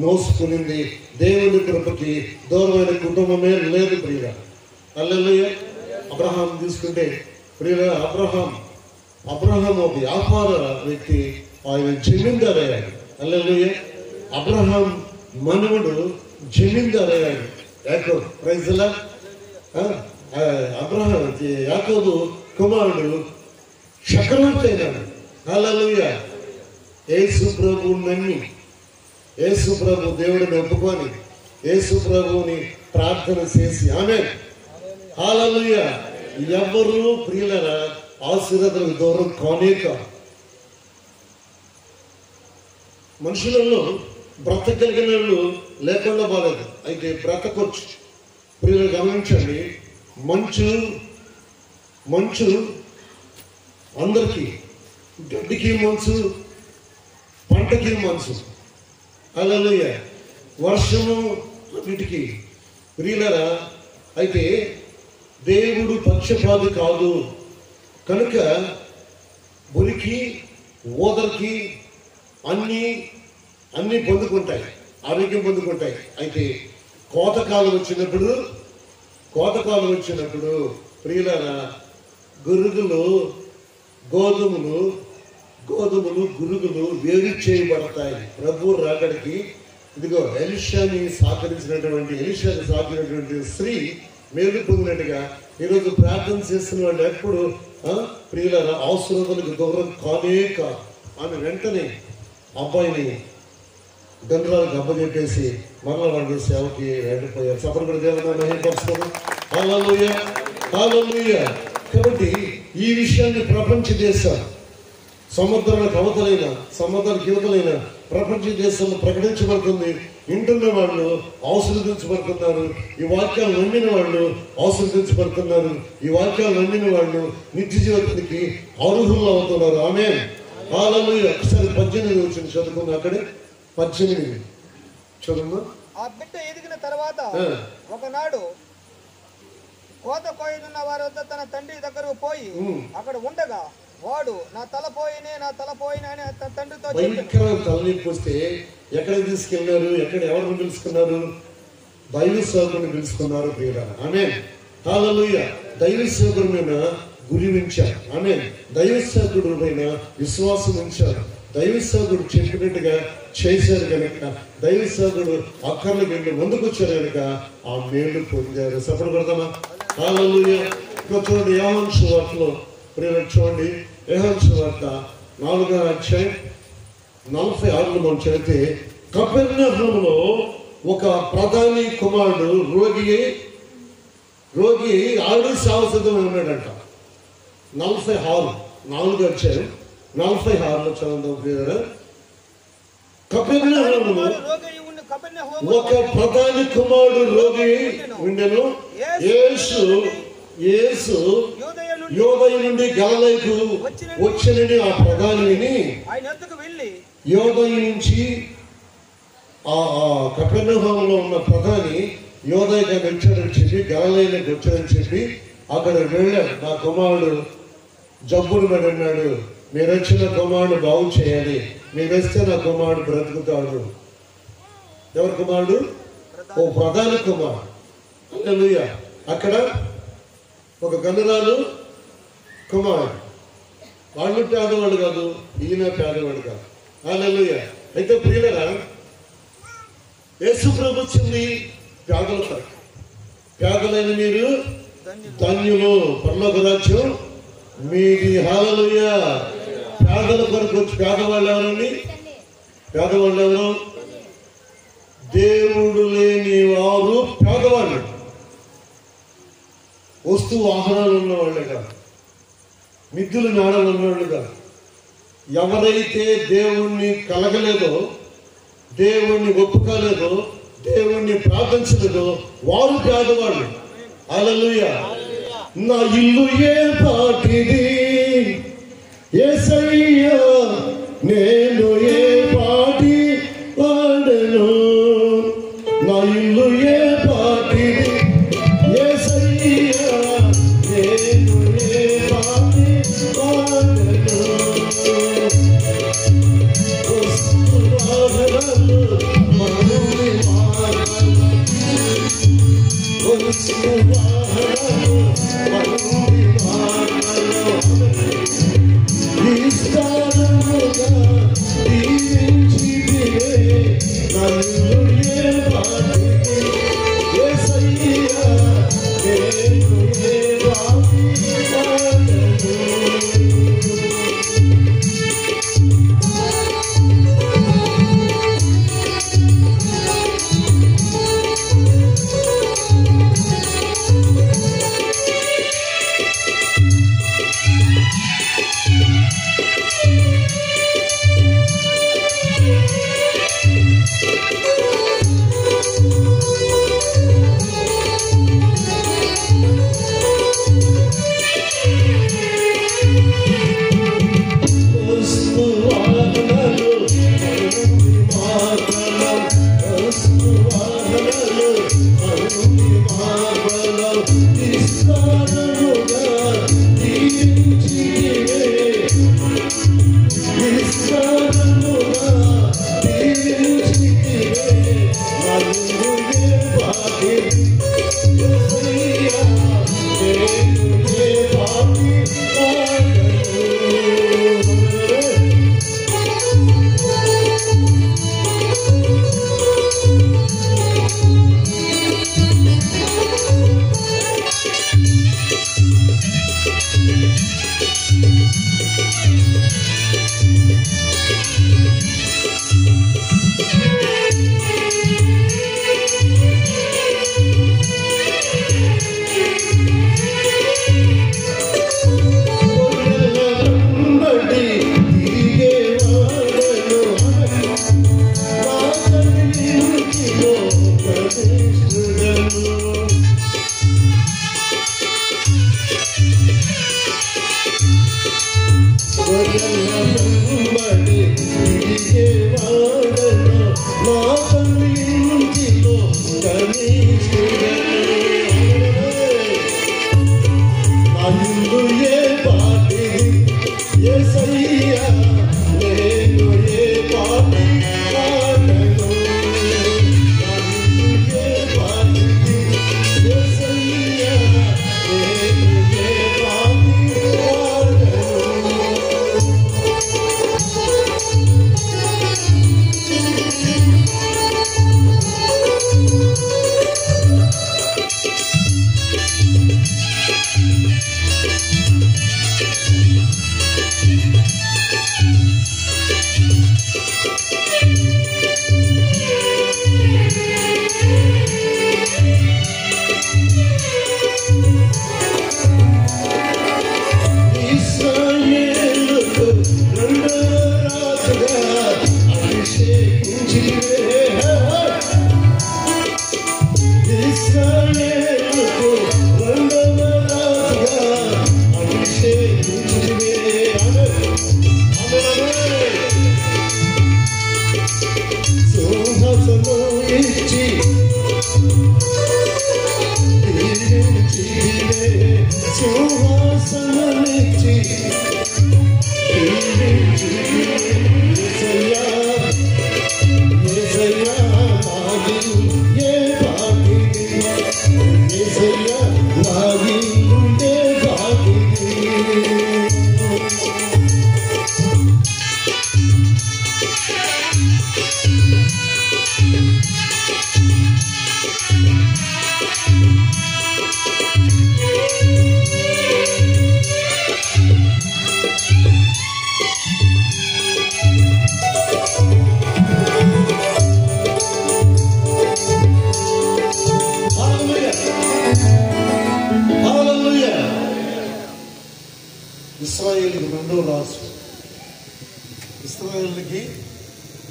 నోసుకునింది. దేవుని కృపకి దూరమైన కుటుంబమే లేదు ప్రియుల. హల్లెలూయా. అబ్రహాం తీసుకుంటే ప్రియుల, అబ్రహాం ఒక వ్యాపార వ్యక్తి. ఆయన జమీందారు అయ్యాడు. హల్లెలూయా. అబ్రహాం మనవడు జమీందారు అయ్యాడు. యాకోబు. Praise the Lord. యాకోబు కుమారుడు చక్రవర్తి అయినాడు. హల్లెలూయా. యేసు ప్రభువు నమ్మి, యేసు ప్రభు దేవుడిని ఒప్పుకొని, యేసు ప్రభువుని ప్రార్థన చేసి ఆమేన్. హల్లెలూయా. ఎవరు ప్రియులరా ఆశీర్వాదాలకు దూరం కానే కాదు. మనుషులలో బ్రతకగలిగిన వాళ్ళు లేకుండా బాలేదు. అయితే బ్రతకొచ్చు. ప్రియులు గమనించండి, మంచు అందరికీ, గడ్డికి మంచు, పంటకి మంచు. హల్లెలూయా. వర్షము వీటికి ప్రియులరా. అయితే దేవుడు పక్షపాతి కాదు కనుక బురికి ఓదరికి అన్ని పొందుకుంటాయి, ఆరోగ్యం పొందుకుంటాయి. అయితే కోతకాలం వచ్చినప్పుడు ప్రియులరా గురుగులు గోధుమలు గురుగులు వేరు చేయబడతాయి. ప్రభు రాకడికి ఇదిగో ఎలీషాని సాకినటువంటి స్త్రీ మేలు పొందినట్టుగా ఈరోజు ప్రార్థన చేస్తున్న వాళ్ళు ఎప్పుడు ప్రియులరా ఆశీర్వాదాలకు దూరం కానే కాదు. ఆమె వెంటనే అబ్బాయిని గండ్రాలకు అప్పచెప్పేసి మరలా వాళ్ళు సేవకి వెళ్ళిపోయారు. సపరపడి దేవుని మహిమపరుస్తారు. హల్లెలూయా. హల్లెలూయా. కాబట్టి ఈ విషయాన్ని ప్రపంచ దేశాలు, సముద్రాలకు అవతలైన, సముద్రానికి యువతలైన ప్రపంచ దేశంలో ప్రకటించబడుతుంది. వింటున్న వాళ్ళు ఆశీర్వదించబడుతున్నారు. ఈ వాక్యాలు నమ్మిన వాళ్ళు ఆశీర్వదించబడుతున్నారు. ఈ వాక్యాలు నమ్మిన వాళ్ళు నిత్య జీవితానికి అర్హులు అవుతున్నారు. ఆమేన్. హల్లెలూయా. ఒకసారి 18 వచ్చింది చదువుకుందాం. అక్కడే 18 చదువు. ఆ బిడ్డ ఎదిగిన తర్వాత ఒకనాడు కోత కోయనున్న వారి వద్ద తన తండ్రి దగ్గరకు పోయి అక్కడ ఉండగా వాడు నా తల పోయినే అని తన తండ్రితో తలనొప్పి వస్తే ఎక్కడ తీసుకెళ్లారు? ఎవరిని పిలుచుకున్నారు? దైవ సేవకుని పిలుచుకున్నారు ప్రియుల. ఆమేన్. హల్లెలూయా. దైవ సేవకుడి మీద గురి ఉంచారు. ఆమేన్. దైవ సేవకుడి పైన విశ్వాసం ఉంచారు. దైవ సేవకుడు చెప్పినట్టుగా చేశారు కనుక, దైవ సేవకుడు అక్కర్లకు వెళ్ళి ముందుకు వచ్చారు కనుక ఆ మేలు పొందారు. సపోర్ట్ పెడతామా? హల్లెలూయా. ఇంకా చూడండి, యోహాను సువార్తలో ప్రియులు చూడండి, యోహాను సువార్త 4వ అధ్యాయం 46 మనం చదివితే, కపెర్నహూములో ఒక ప్రధాని కుమారుడు రోగి ఆల్రెడీ సావసిద్ధమై ఉన్నాడంట. 46 4వ అధ్యాయం 46లో చదువుతాం ప్రియులారా. కపెర్నహూములో ఒక ప్రధాని కుమారుడు రోగి ఉండెను. యేసు యోదయ నుండి గలిలయకు వచ్చినని ఆ ప్రధానిని యోదయ నుంచి కపెర్నహూములో ఉన్న ప్రధాని యోదయగా వచ్చాడని చెప్పి, గలిలయకు వచ్చాడని చెప్పి అక్కడ వెళ్ళాడు. నా కుమారుడు జబ్బును పడినాడు, మీరు వచ్చిన కుమారుడు బాగు చేయాలి, మీరు వస్తే నా కుమారుడు బ్రతుకుతాడు. ఎవరి కుమారుడు? ఓ ప్రధాన కుమారుడు. హల్లెలూయా. అక్కడ ఒక కన్నురాలు కుమారుడు. వాళ్ళు పేదవాడు కాదు, ఈయన పేదవాడు కాదు. హల్లెలూయా. అయితే ప్రియులరా, యేసు ప్రభు వచ్చింది పేదల కొరకు. పేదలైన మీరు ధన్యులు, పరలోక రాజ్యం మీది. హల్లెలూయా. పేదల కొరకు వచ్చి పేదవాళ్ళు ఎవరండి? పేదవాళ్ళు ఎవరు? దేవుడు లేని వారు పేదవాళ్ళు. వస్తు వాహనాలు ఉన్నవాళ్ళే కాదు, మిద్దులు నాడలు ఉన్నవాళ్ళు కాదు. ఎవరైతే దేవుణ్ణి కలగలేదో, దేవుణ్ణి ఒప్పుకోలేదో, దేవుణ్ణి ప్రార్థించలేదో వారు పేదవాళ్ళు. హల్లెలూయా. నా ఇల్లు ఏ పాటిది యేసయ్యా, నేను ఏ పాటి వాడను. నా ఇల్లు ఏ పాటిది యేసయ్యా, నేను ఏ పాటి వాడను. వస్తువాహనాలు మనుని మార్గాలు, వస్తువాహనాలు మనుని మార్గాలు విస్తారముగా దీవించితివే. నన్ను ఏ పాటిది యేసయ్యా, నేను ఏ పాటి వాడను.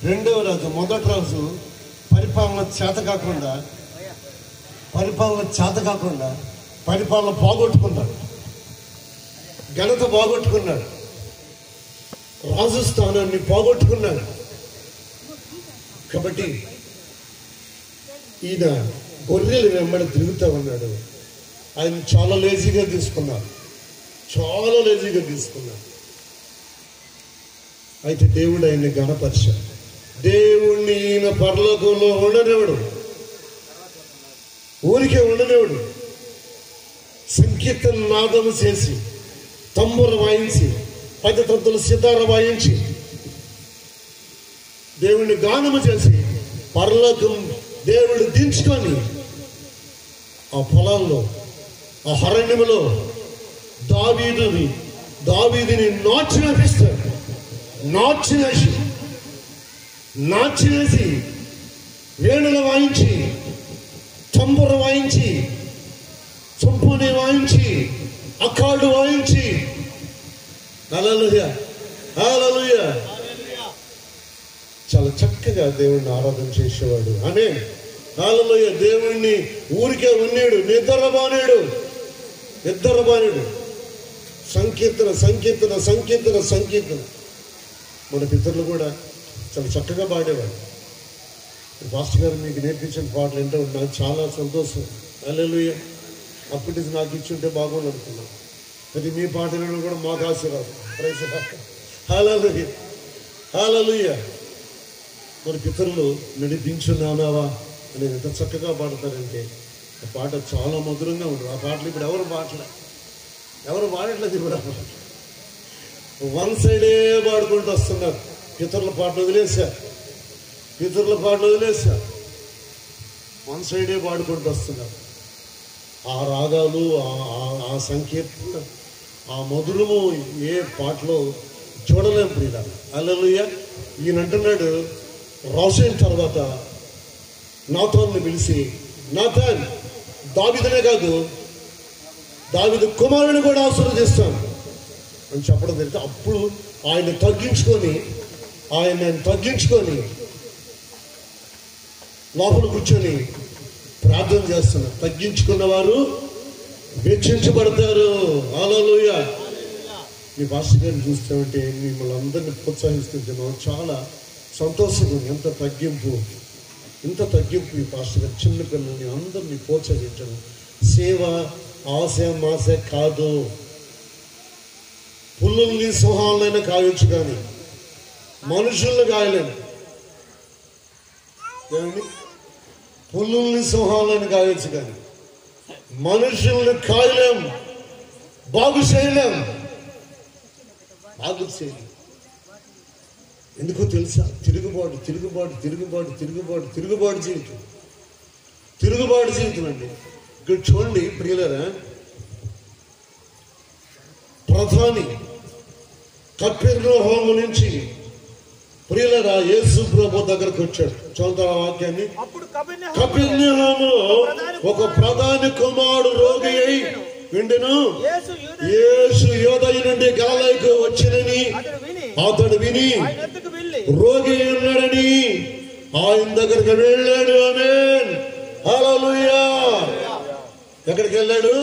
రెండవ రోజు మొదటి రోజు పరిపాలన చేత కాకుండా పరిపాలన పోగొట్టుకున్నాడు, ఘనత పోగొట్టుకున్నాడు, రాజు స్థానాన్ని పోగొట్టుకున్నాడు. కాబట్టి ఈయన గొర్రెలు వెంబడి తిరుగుతూ ఉన్నాడు. ఆయన చాలా లేజీగా తీసుకున్నారు. అయితే దేవుడు ఆయన్ని ఘనపరిచాడు. దేవుణ్ణి ఈయన పరలోకంలో ఉండనివాడు, ఊరికే ఉండనివాడు. సంకీర్తన నాదము చేసి, తంబుర వాయించి, పదతంతులు సితార వాయించి, దేవుణ్ణి గానము చేసి పరలోకం దేవుడు దించుకొని ఆ పొలాల్లో, ఆ అరణ్యములో దావీదుని నాచినేసి వేణులు వాయించి, తంబుర వాయించి, చంపుని వాయించి, అక్కాడు వాయించి, హల్లెలూయా హల్లెలూయా చాలా చక్కగా దేవుణ్ణి ఆరాధన చేసేవాడు. అనే హల్లెలూయా. దేవుణ్ణి ఊరికే ఉన్నాడు, నిద్రబానేడు. సంకీర్తన. మన పితరులు కూడా చాలా చక్కగా పాడేవాడు. పాస్టర్ గారు మీకు నేర్పించిన పాటలు ఏంటో నాకు చాలా సంతోషం. హల్లెలూయా. అప్పటి నుంచి నాకు ఇచ్చుంటే బాగుంది అనుకున్నాను. అది మీ పాటలను కూడా మాకు ఆశీర్వాదం. ప్రైజ్ హల్లెలూయా హల్లెలూయా. మన పితరులు నడిపించున్నావా అనేది ఎంత చక్కగా పాడతారంటే ఆ పాట చాలా మధురంగా ఉంటుంది. ఆ పాటలు ఇప్పుడు ఎవరు పాడట్లేదు. ఇప్పుడు వన్ సైడే పాడుకుంటూ వస్తున్నారు. పితరుల పాటలు వదిలేశారు. వన్ సైడే పాడుకుంటూ వస్తున్నారు. ఆ రాగాలు, ఆ సంకీర్తన, ఆ మధురము ఏ పాటలో చూడలేం ప్రియుల. హల్లెలూయా. ఈయన అంటున్నాడు, రాసిన తర్వాత నాతాన్ని పిలిచి, నాతాన్, దావీదునే కాదు దావీదు కుమారుని కూడా ఆశీర్వదిస్తాను అని చెప్పడం జరిగితే, అప్పుడు ఆయన తగ్గించుకొని లోపల కూర్చొని ప్రార్థన చేస్తున్నారు. తగ్గించుకున్న వారు వెచ్చించబడతారు. హల్లెలూయా. మీ పాస్టర్ గారిని చూస్తామంటే మిమ్మల్ని అందరినీ ప్రోత్సహిస్తున్నాం. చాలా సంతోషంగా ఉంది. ఎంత తగ్గింపు ఈ పాస్టర్ గారు. చిన్నపిల్లల్ని అందరినీ ప్రోత్సహించడం. సేవ ఆశ మాస కాదు. పుల్లుల్ని సింహాలైనా కాయొచ్చు, కానీ మనుషుల్ని కాయలేము. పుల్లుల్ని సింహాలను కాయొచ్చు, కానీ మనుషుల్ని కాయలేం, బాగు చేయలేం. ఎందుకో తెలుసా? తిరుగుబాటు జీవితం అండి. ఇక్కడ చూడండి ప్రియులారా, ప్రధాని కపెర్నహూము నుంచి ప్రియులారా యేసు ప్రభు దగ్గరకు వచ్చాడు. చూద్దాం ఆ వాక్యాన్ని. కపెర్నహూములో ఒక ప్రధాని కుమారుడు రోగి అయి విండెను. యేసు యూదయ నుండి గలిలయకు వచ్చినని అతడు విని రోగి ఉన్నాడని ఆయన దగ్గరికి వెళ్ళాడు. ఆమేన్ హల్లెలూయా. ఎక్కడికి వెళ్ళాడు?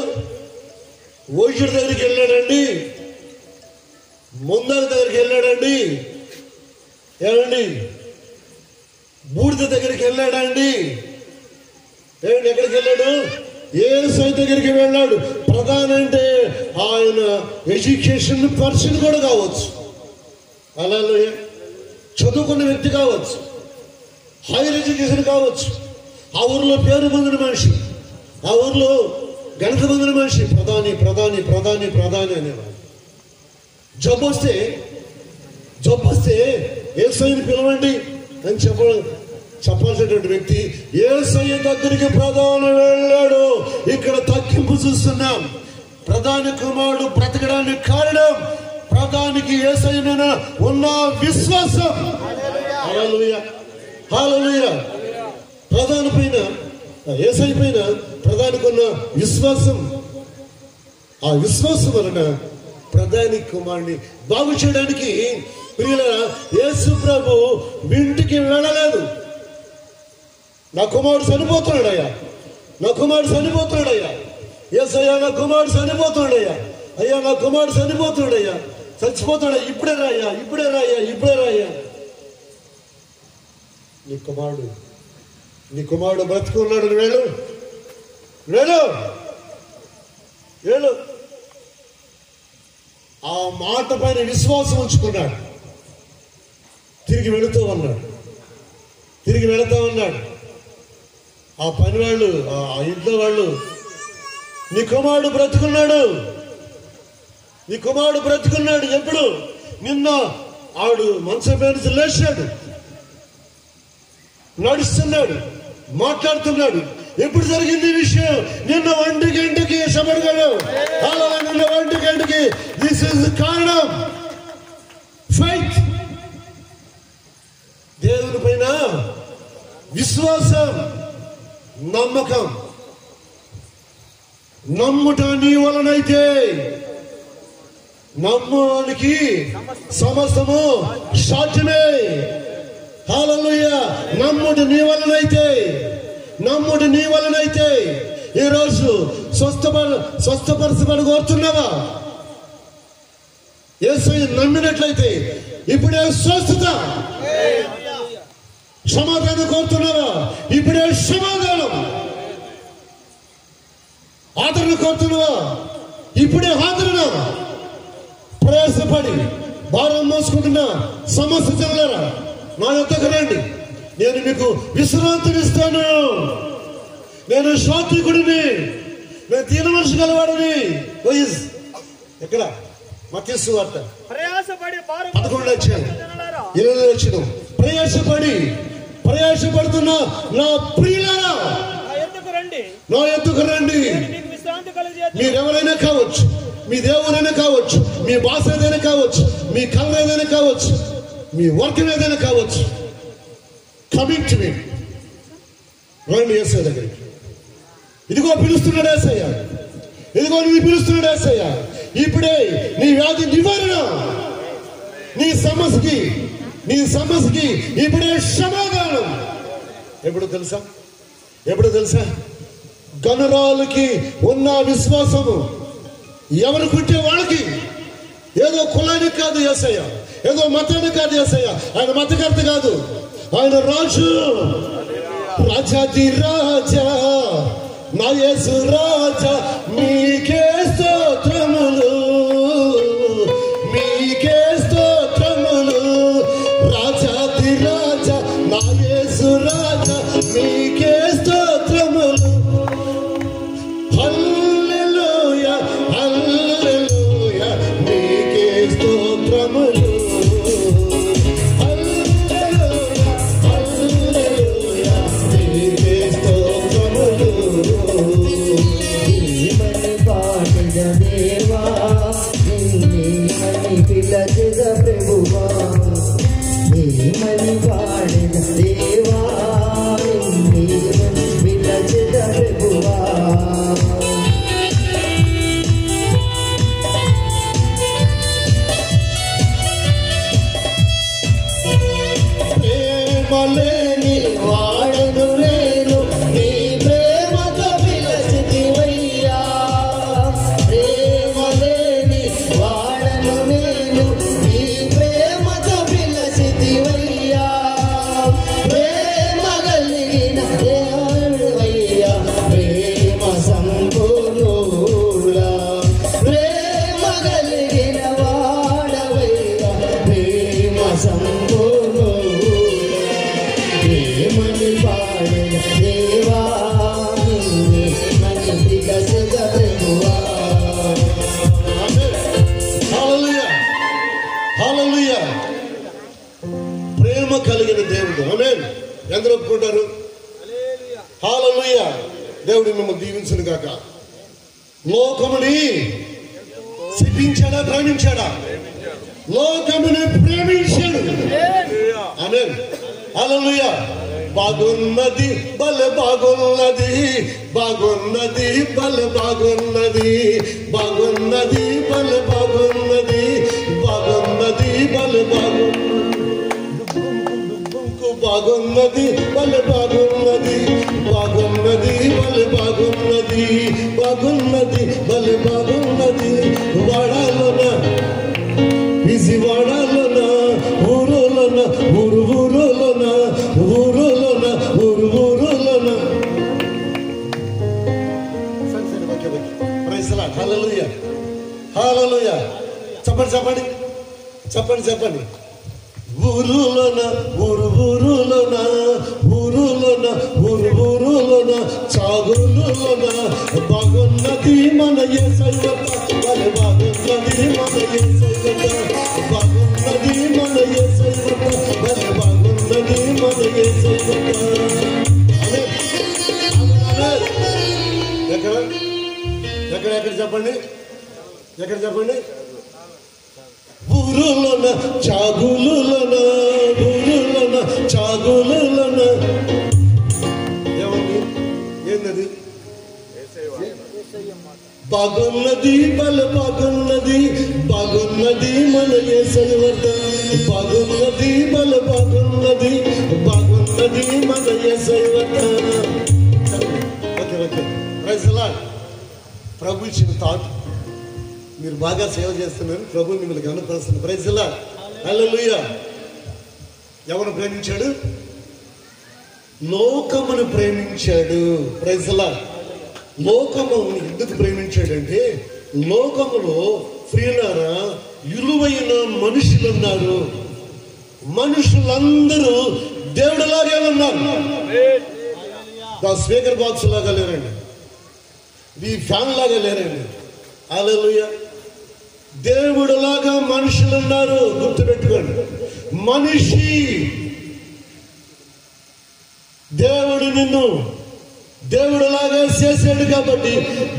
వైద్యుడి దగ్గరికి వెళ్ళాడండి. ముందర దగ్గరికి వెళ్ళాడండి. ఏమండి? బూడిద దగ్గరికి వెళ్ళాడండి. ఏమండి? ఎక్కడికి వెళ్ళాడు? యేసు దగ్గరికి వెళ్ళాడు. ప్రధాన అంటే ఆయన ఎడ్యుకేషన్ పర్సన్ కూడా కావచ్చు, అలాగే చదువుకున్న వ్యక్తి కావచ్చు, హైయర్ ఎడ్యుకేషన్ కావచ్చు, ఆ ఊర్లో పేరు పొందిన మనిషి, ఆ ఊర్లో ఘనత పొందిన మనిషి. ప్రధాని అనేవాడు. జబ్బు వస్తే యేసుని పిలవండి అని చెప్పాల్సినటువంటి వ్యక్తి యేసయ్య దగ్గరికి ప్రధాని వెళ్ళాడు. ఇక్కడ తగ్గింపు చూస్తున్నాం. ప్రధాని కుమారుడు బ్రతకడానికి కారణం ప్రధానికి యేసయ్య మీద ఉన్న విశ్వాసం. హల్లెలూయా హల్లెలూయా. ప్రధాని పైన, యేసయ్య పైన ప్రధానికి ఉన్న విశ్వాసం. ఆ విశ్వాసం వలన ప్రధాని కుమారుని బాగు చేయడానికి ప్రియులారా యేసు ప్రభు ఇంటికి వెళ్ళలేదు. నా కుమారుడు చనిపోతున్నాడయ్యా, నా కుమారుడు చనిపోతున్నాడయ్యా, యేసయ్యా నా కుమారుడు చనిపోతున్నాడయ్యా, అయ్యా నా కుమారుడు చనిపోతున్నాడయ్యా, చచ్చిపోతాడా, ఇప్పుడే రాయ్యా, ఇప్పుడే రాయ్యా, ఇప్పుడే రాయ్యా. నీ కుమారుడు బ్రతుకున్నాడు, వెళ్ళు వెళ్ళు వెళ్ళు. ఆ మాట పైన విశ్వాసం ఉంచుకున్నాడు. తిరిగి వెళుతూ ఉన్నాడు. ఆ పని వాళ్ళు, ఆ ఇంట్లో వాళ్ళు, నీ కుమారుడు బ్రతుకున్నాడు. ఎప్పుడు? నిన్న ఆడు మంచం మీద నుంచి లేచాడు, నడుస్తున్నాడు, మాట్లాడుతున్నాడు. ఎప్పుడు జరిగింది ఈ విషయం? నిన్న 1 గంటకి సమర్గలు, అలా నిన్న 1 గంటకి. దిస్ ఇస్ కారణం ఫైట్. దేవుని పైన విశ్వాసం, నమ్మకం. నమ్ముట నీ వలనైతే నమ్మునికి సమస్తము సాధ్యమే. హల్లెలూయా. నమ్ముట నీ వలనైతే ఈరోజు స్వస్థపరచబడి కోరుతున్నావా? యేసయ్య నమ్మినట్లయితే ఇప్పుడే స్వస్థత, సమాధానం కోరుతున్నావా? ఇప్పుడే సమాధానం. ఆదరణ కోరుతున్నావా? ఇప్పుడే ఆదరణ. ప్రయాసపడి భారం మోసుకుంటున్న సమస్య జనులారా, నా యొద్దకు రండి, నేను మీకు విశ్రాంతినిస్తాను. నేను సాత్వికుడిని, నేను దీన మనసు గలవాడిని. ఎక్కడ? మత్తయి సువార్త 11వ అధ్యాయం 20వ వచనం. ప్రయాసపడుతున్న నా ప్రియులారా, నా యొద్దకు రండి. మీరెవరైనా కావచ్చు, మీ దేవుడైనా కావచ్చు, మీ భాష ఏదైనా కావచ్చు, మీ కలర్ ఏదైనా కావచ్చు, మీ వర్గం ఏదైనా కావచ్చు, కమింగ్ టు మీ. రండి యేసయ్య దగ్గరికి. ఇదిగో పిలుస్తున్నాడు యేసయ్య, ఇదిగో నీ పిలుస్తున్నాడు యేసయ్య. ఇప్పుడే నీ వ్యాధి నివారణ, నీ సమస్యకి ఇప్పుడే సమాధానం. ఎప్పుడు తెలుసా? గనురాలకి ఉన్న విశ్వాసము ఎవరికుంటే వాళ్ళకి. ఏదో కులానికి కాదు యేసయ్య, ఏదో మతానికి కాదు యేసయ్య. ఆయన మతకర్త కాదు, ఆయన రాజు, రాజాది రాజా, నా యేసు రాజా. మీకే స్తోత్రములు, రాజాది రాజా, నా యేసు రాజా, మీకే స్తోత్రములు. హల్లెలూయా, హల్లెలూయా, మీకే స్తోత్రములు. ప్రేమ కలిగిన దేవుడు. ఆమేన్. ఎందరూ ఒప్పుకుంటారు? హల్లెలూయా. దేవుడు మిమ్మల్ని దీవించును గాక. లోకముని శపించాడా, ప్రేమించాడా? లోకముని ప్రేమించాడు. ఆమేన్. హల్లెలూయా. బాగున్నది బలె బాగున్నది, బాగున్నది బలె బాగున్నది, బాగున్నది బలె బాగున్నది, బాగున్నది బలె బాగున్నది, బలె బాగున్నది, బాగున్నది బలె బాగున్నది, బాగున్నది బలె బాగున్నది. వాడాలోన విజయవాడలోన, ఊరులోన, ఊరులోన, ఊరులోన, ఊరులోన. సరే okay okay. Praise the Lord. హల్లెలూయా హల్లెలూయా. చెప్పండి చెప్పండి చెప్పండి చెప్పండి. ఊరులోన, ఊరులోన, ఊరులోన, ఊరులోన, చాగులోన బాగున్నది మన యేసయ్య. బలె బాగున్నది మన యేసయ్య, బాగున్నది మన యేసయ్య, బలె బాగున్నది మన యేసయ్య. ఎక్కడ ఎక్కడ ఎక్కడ చెప్పండి, ఎక్కడ చెప్పండి. ఊరులోన, చాగులోన, ఊరులోన, చాగులోన. ఏమండి ఏంటది? బాగున్నది బలె బాగున్నది, బాగున్నది మన యేసయ్య వద్ద, బాగున్నది బలె బాగున్నది, బాగున్నది మన యేసయ్య వద్ద. Okay okay. Praise the Lord. ప్రభు ఇచ్చిన థాట్, మీరు బాగా సేవ చేస్తున్నారు, ప్రభు మిమ్మల్ని గమనిస్తున్నారు. Praise the Lord. హల్లెలూయా. ఎవరు ప్రేమించాడు? లోకమును ప్రేమించాడు. Praise the Lord. లోకమును ఎందుకు ప్రేమించాడంటే, లోకములో ప్రియులారా విలువైన మనుషులు ఉన్నారు. మనుషులందరూ దేవుడిలాగే ఉన్నారు. స్పీకర్ బాక్స్ లాగా లేరండి, ఈ ఫ్యాన్ లాగా లేరండి. హల్లెలూయా. దేవుడిలాగా మనుషులు ఉన్నారు. గుర్తుపెట్టుకోండి. మనిషి, దేవుడు నిన్ను దేవుడిలాగా చేశాడు కాబట్టి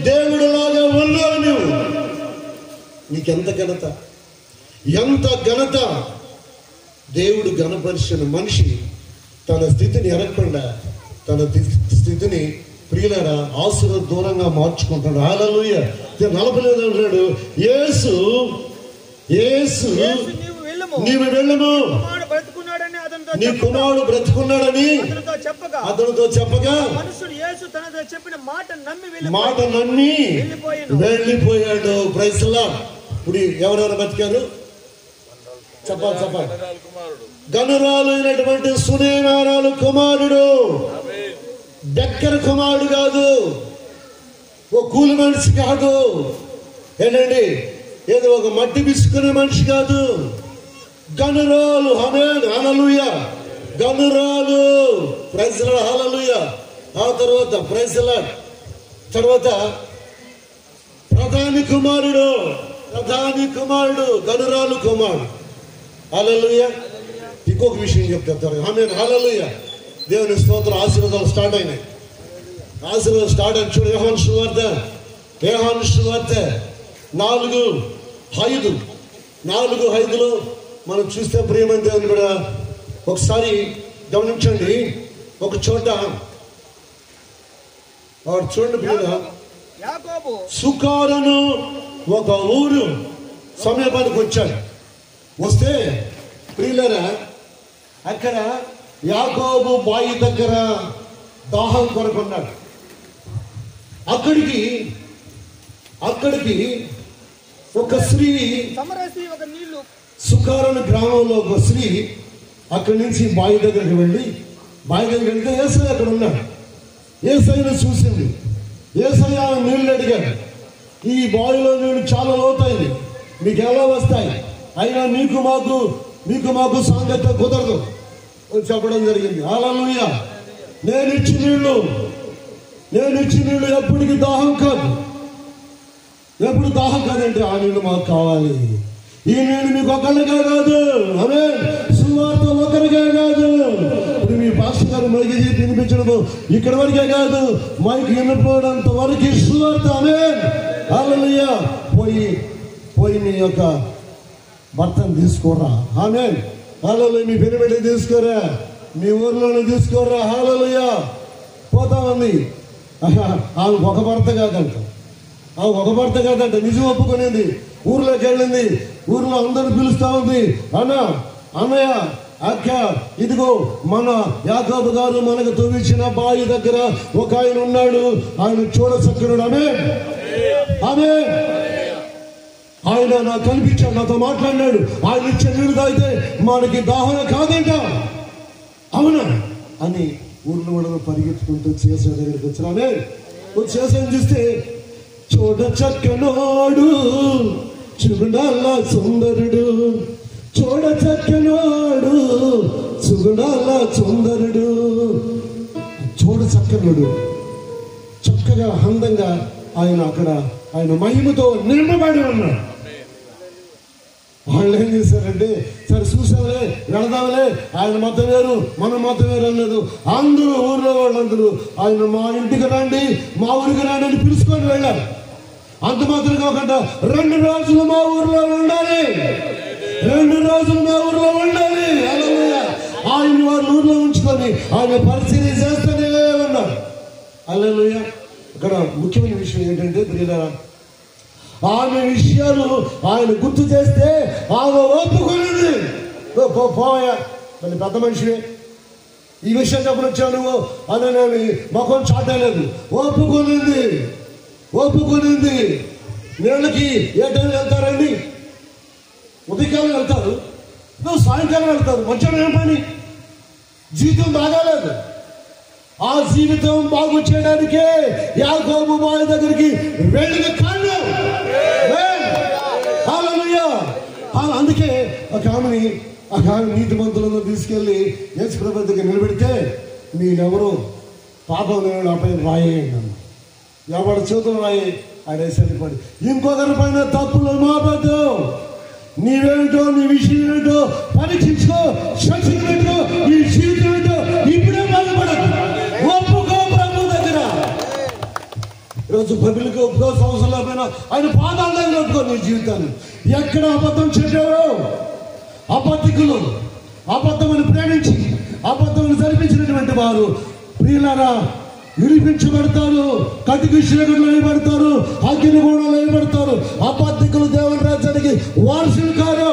దేవుడిలాగా ఉన్నావు నువ్వు. నీకెంత ఘనత, ఎంత ఘనత. దేవుడు ఘనపరిచిన మనిషి తన స్థితిని ఎరగకుండా తన స్థితిని ప్రియులారా ఆశీర్వాద దూరంగా మార్చుకుంటాడు. హల్లెలూయా. 40 అంటాడు, యేసు యేసు నీవు వెళ్ళము, నీ కుమారుడు బ్రతుకున్నాడని అతనితో చెప్పగా మాట నమ్మి వెళ్ళిపోయాడు. Praise the Lord. ఇప్పుడు ఎవరెవరు బతికారు చెప్పాలి చెప్పాలి. గనురాలు అయినటువంటి సునేనారాలు కుమారుడు, దగ్గర కుమారుడు కాదు, ఓ కూలి మనిషి కాదు, ఏంటండి ఏదో ఒక మట్టి బిసుకునే మనిషి కాదు. గనురాలు. ఆమేన్. హల్లెలూయా. గనురాలు. Praise the Lord. హల్లెలూయా. ఆ తర్వాత ప్రైజ్ ది లార్డ్. తర్వాత ప్రధాని కుమారుడు, ప్రధాని కుమారుడు, గనురాలు కుమారుడు. హల్లెలూయా. ఇంకొక విషయం చెప్తారు. ఆమేన్. హల్లెలూయా. దేవుని స్తోత్రం. ఆశీర్వాదాలు స్టార్ట్ అయినాయి. ఆశీర్వాదం స్టార్ట్ అని చూడు. యోహాను సువార్త 4:5 మనం చూస్తే ప్రియమైన దేవుని కూడా ఒకసారి గమనించండి. ఒక చోట చూడండి ప్రియుల, సుకారును ఒక ఊరు సమీపానికి వచ్చాడు. వస్తే ప్రియులరా అక్కడ యాకోబు బాయి దగ్గర దాహం కొరకున్నాడు. అక్కడికి ఒక స్త్రీ, సుకారణ గ్రామంలో ఒక స్త్రీ అక్కడి నుంచి బావి దగ్గరికి వెళ్తే యేసయ్య అక్కడ ఉన్నాడు. యేసయ్యను చూసింది. యేసయ్య నీళ్లు అడిగాడు. ఈ బావిలో నీళ్లు చాలా లోతైంది, మీకు ఎలా వస్తాయి? అయినా మీకు మాకు సాంగత్యం కుదరదు చెప్పడం జరిగింది. హల్లెలూయా. నేను ఇచ్చిన నీళ్లు ఎప్పటికీ దాహం కాదు. ఎప్పుడు దాహం కాదంటే ఆ నీళ్లు మాకు కావాలి. ఈ నీళ్లు మీకు ఒకరిగా కాదు, ఆమేన్, సువార్త ఒకరిగా కాదు. ఇప్పుడు మీ పాస్టర్ గారు మైకి వినిపించడం ఇక్కడ వరకే కాదు, మైకి వినిపోవడంత వరకు సువార్త. ఆమేన్. హల్లెలూయా. పోయి నీ యొక్క భర్తను తీసుకోరా. ఆమేన్. హల్లెలూయా. మీ పెనిమిటిని తీసుకోరా. మీ ఊర్లోనే తీసుకోరా. హల్లెలూయా. పోతా ఉంది. ఆమె ఒక భర్త కాదంట, నిజం ఒప్పుకునేది. ఊర్లోకి వెళ్ళింది, ఊర్లో అందరూ పిలుస్తా ఉంది, అన్నయ్య అక్క, ఇదిగో మన యాకోబు గారు మనకు తవ్వించిన బావి దగ్గర ఒక ఆయన ఉన్నాడు, ఆయన చూడచక్కనుడు. ఆమేన్. ఆయన నాకు కనిపించాడు, నాతో మాట్లాడినాడు, ఆయన ఇచ్చే నీళ్ళు తాగితే మనకి దాహన కాదంట. అవునా అని ఊర్లో కూడా పరిగెత్తుకుంటూ చేసే దగ్గరికి వచ్చినానే. చేసాను చూస్తే చూడ చక్కనోడు, చూడాల సుందరుడు, చూడ చక్కనోడు, చూడాల సుందరుడు. చూడ చక్కనుడు, చక్కగా అందంగా ఆయన అక్కడ ఆయన మహిమతో నింపబడి ఉన్నాడు. వాళ్ళు ఏం చేశారంటే, సరే చూసావులే, వెళదాంలే, ఆయన మతం వేరు మన మతం వేరు అన్నది. అందరూ ఊర్లో వాళ్ళందరూ ఆయన మా ఇంటికి రండి, మా ఊరికి రండి అని పిలుచుకొని వెళ్ళారు. అంత మాత్రం కాకుండా 2 రోజులు మా ఊర్లో ఉండాలి, 2 రోజులు మా ఊర్లో ఉండాలి. ఆయన వారి ఊర్లో ఉంచుకొని ఆయన పరిచర్య చేస్తూనే ఉన్నారు. హల్లెలూయా. ఇక్కడ ముఖ్యమైన విషయం ఏంటంటే ప్రియులారా, ఆమె విషయాలు ఆయన గుర్తు చేస్తే ఆమె ఒప్పుకునేది. పోయా మళ్ళీ పెద్ద మనిషివే, ఈ విషయం చెప్పని వచ్చావు నువ్వు అని మొఖం చాటలేదు. ఒప్పుకునింది. నీళ్ళకి ఏ టైం వెళ్తారండి? ఉదయకాలం వెళ్తారు, సాయంకాలం వెళ్తారు, మధ్యాహ్నం ఏం పని? జీవితం బాగాలేదు. ఆ జీవితం బాగు చేయడానికే యాకోబు బావి దగ్గరికి వెళ్ళిన కారణం. హల్లెలూయా. అందుకే ఒక ఆమె నీతిమంతులను తీసుకెళ్లి యేసు ప్రభువు దగ్గర నిలబెడితే, మీరెవరు పాపం నాపై రాయేయండి, ఎవరి చేతులు రాయి ఆయన సరిపడి, ఇంకొకరి పైన తప్పులు మాపద్దు, నీవేంటో నీ విషయం ఏంటో పరీక్షించుకో, శిక్షించుకో, నీ జీవితం ఏంటో ఇప్పుడే బాధపడదు. ఒప్పుకో ప్రభు దగ్గర. ఈరోజు బైబిల్కి ఒప్పుకో, సంవత్సరాల పైన ఆయన పాదాల దగ్గర ఒప్పుకో నీ జీవితాన్ని. ఎక్కడ అబద్ధం చెప్పారో అబద్ధికులు, అబద్ధమని ప్రేమించి అబద్ధమని జరిపించినటువంటి వారు ప్రియులారా విడిపించబడతారు, కటికి శిలగులు వేయబడతారు, అగ్ని కూడా వేయబడతారు. అబద్ధికులు దేవుని రాజ్యానికి వారసులు కారు,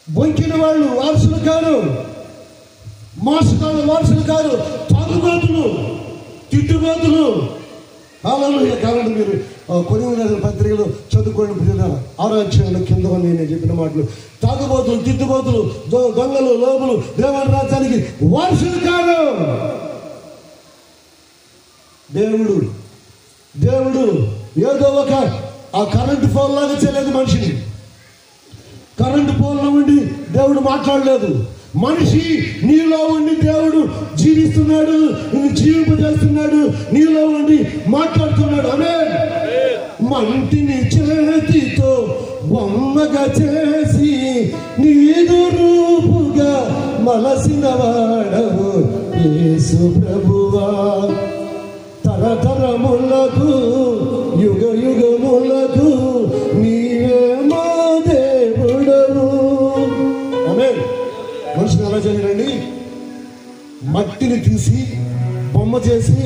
బొంకిన వాళ్ళు వారసులు కారు, మోసగాళ్ళు వారసులు కారు, తాగుబోతులు, తిట్టుబోతులు. హల్లెలూయా. కాబట్టి మీరు కొన్ని పత్రికలు చదువుకోండి ప్రియులారా. 6వ అధ్యాయంలో కింద నేను చెప్పిన మాటలు, తాగుబోతులు, తిట్టుబోతులు, దొంగలు, లోపులు దేవుని రాజ్యానికి వారసులు కారు. దేవుడు ఏదో ఒక ఆ కరెంటు పోల్ లాగా చేయలేదు మనిషిని. కరెంటు పోల్లో ఉండి దేవుడు మాట్లాడలేదు. మనిషి నీలో ఉండి దేవుడు జీవిస్తున్నాడు, నిన్ను జీవింపజేస్తున్నాడు, నీలో ఉండి మాట్లాడుతున్నాడు. ఆమేన్. మంటిని చేతితో బొమ్మగా చేసి నీదు రూపుగా మలసిన వాడవు యేసు ప్రభువా. తరతరములకు యుగ యుగములకు నీవే మా దేవుడవు. ఆమేన్. మనుషులు ఎలా చేయరండి? మట్టిని తీసి బొమ్మ చేసి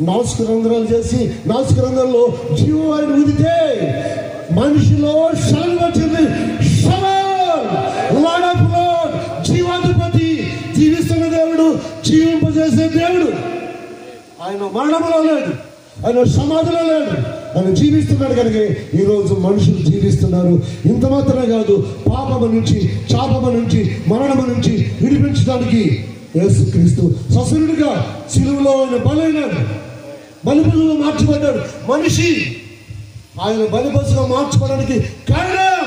నాలుగు రంధ్రాలు చేసి నాలుగు రంధ్రాల్లో జీవాన్ని ఊదితే మనిషిలో శవం వచ్చింది. జీవాధిపతి, జీవిస్తున్న దేవుడు, జీవింపజేసే దేవుడు. ఆయన మరణంలో లేడు, ఆయన సమాధిలో లేడు, ఆయన జీవిస్తున్నాడు. కనుక ఈరోజు మనుషులు జీవిస్తున్నారు. ఇంత మాత్రమే కాదు, పాపము నుంచి, శాపము నుంచి, మరణము నుంచి విడిపించడానికి యేసుక్రీస్తు ససురుడిగా సిలువలో ఆయన బలైనాడు, బలిపశువుగా మార్చబడ్డాడు. మనిషి ఆయన బలిపశువుగా మార్చుకోవడానికి కారణం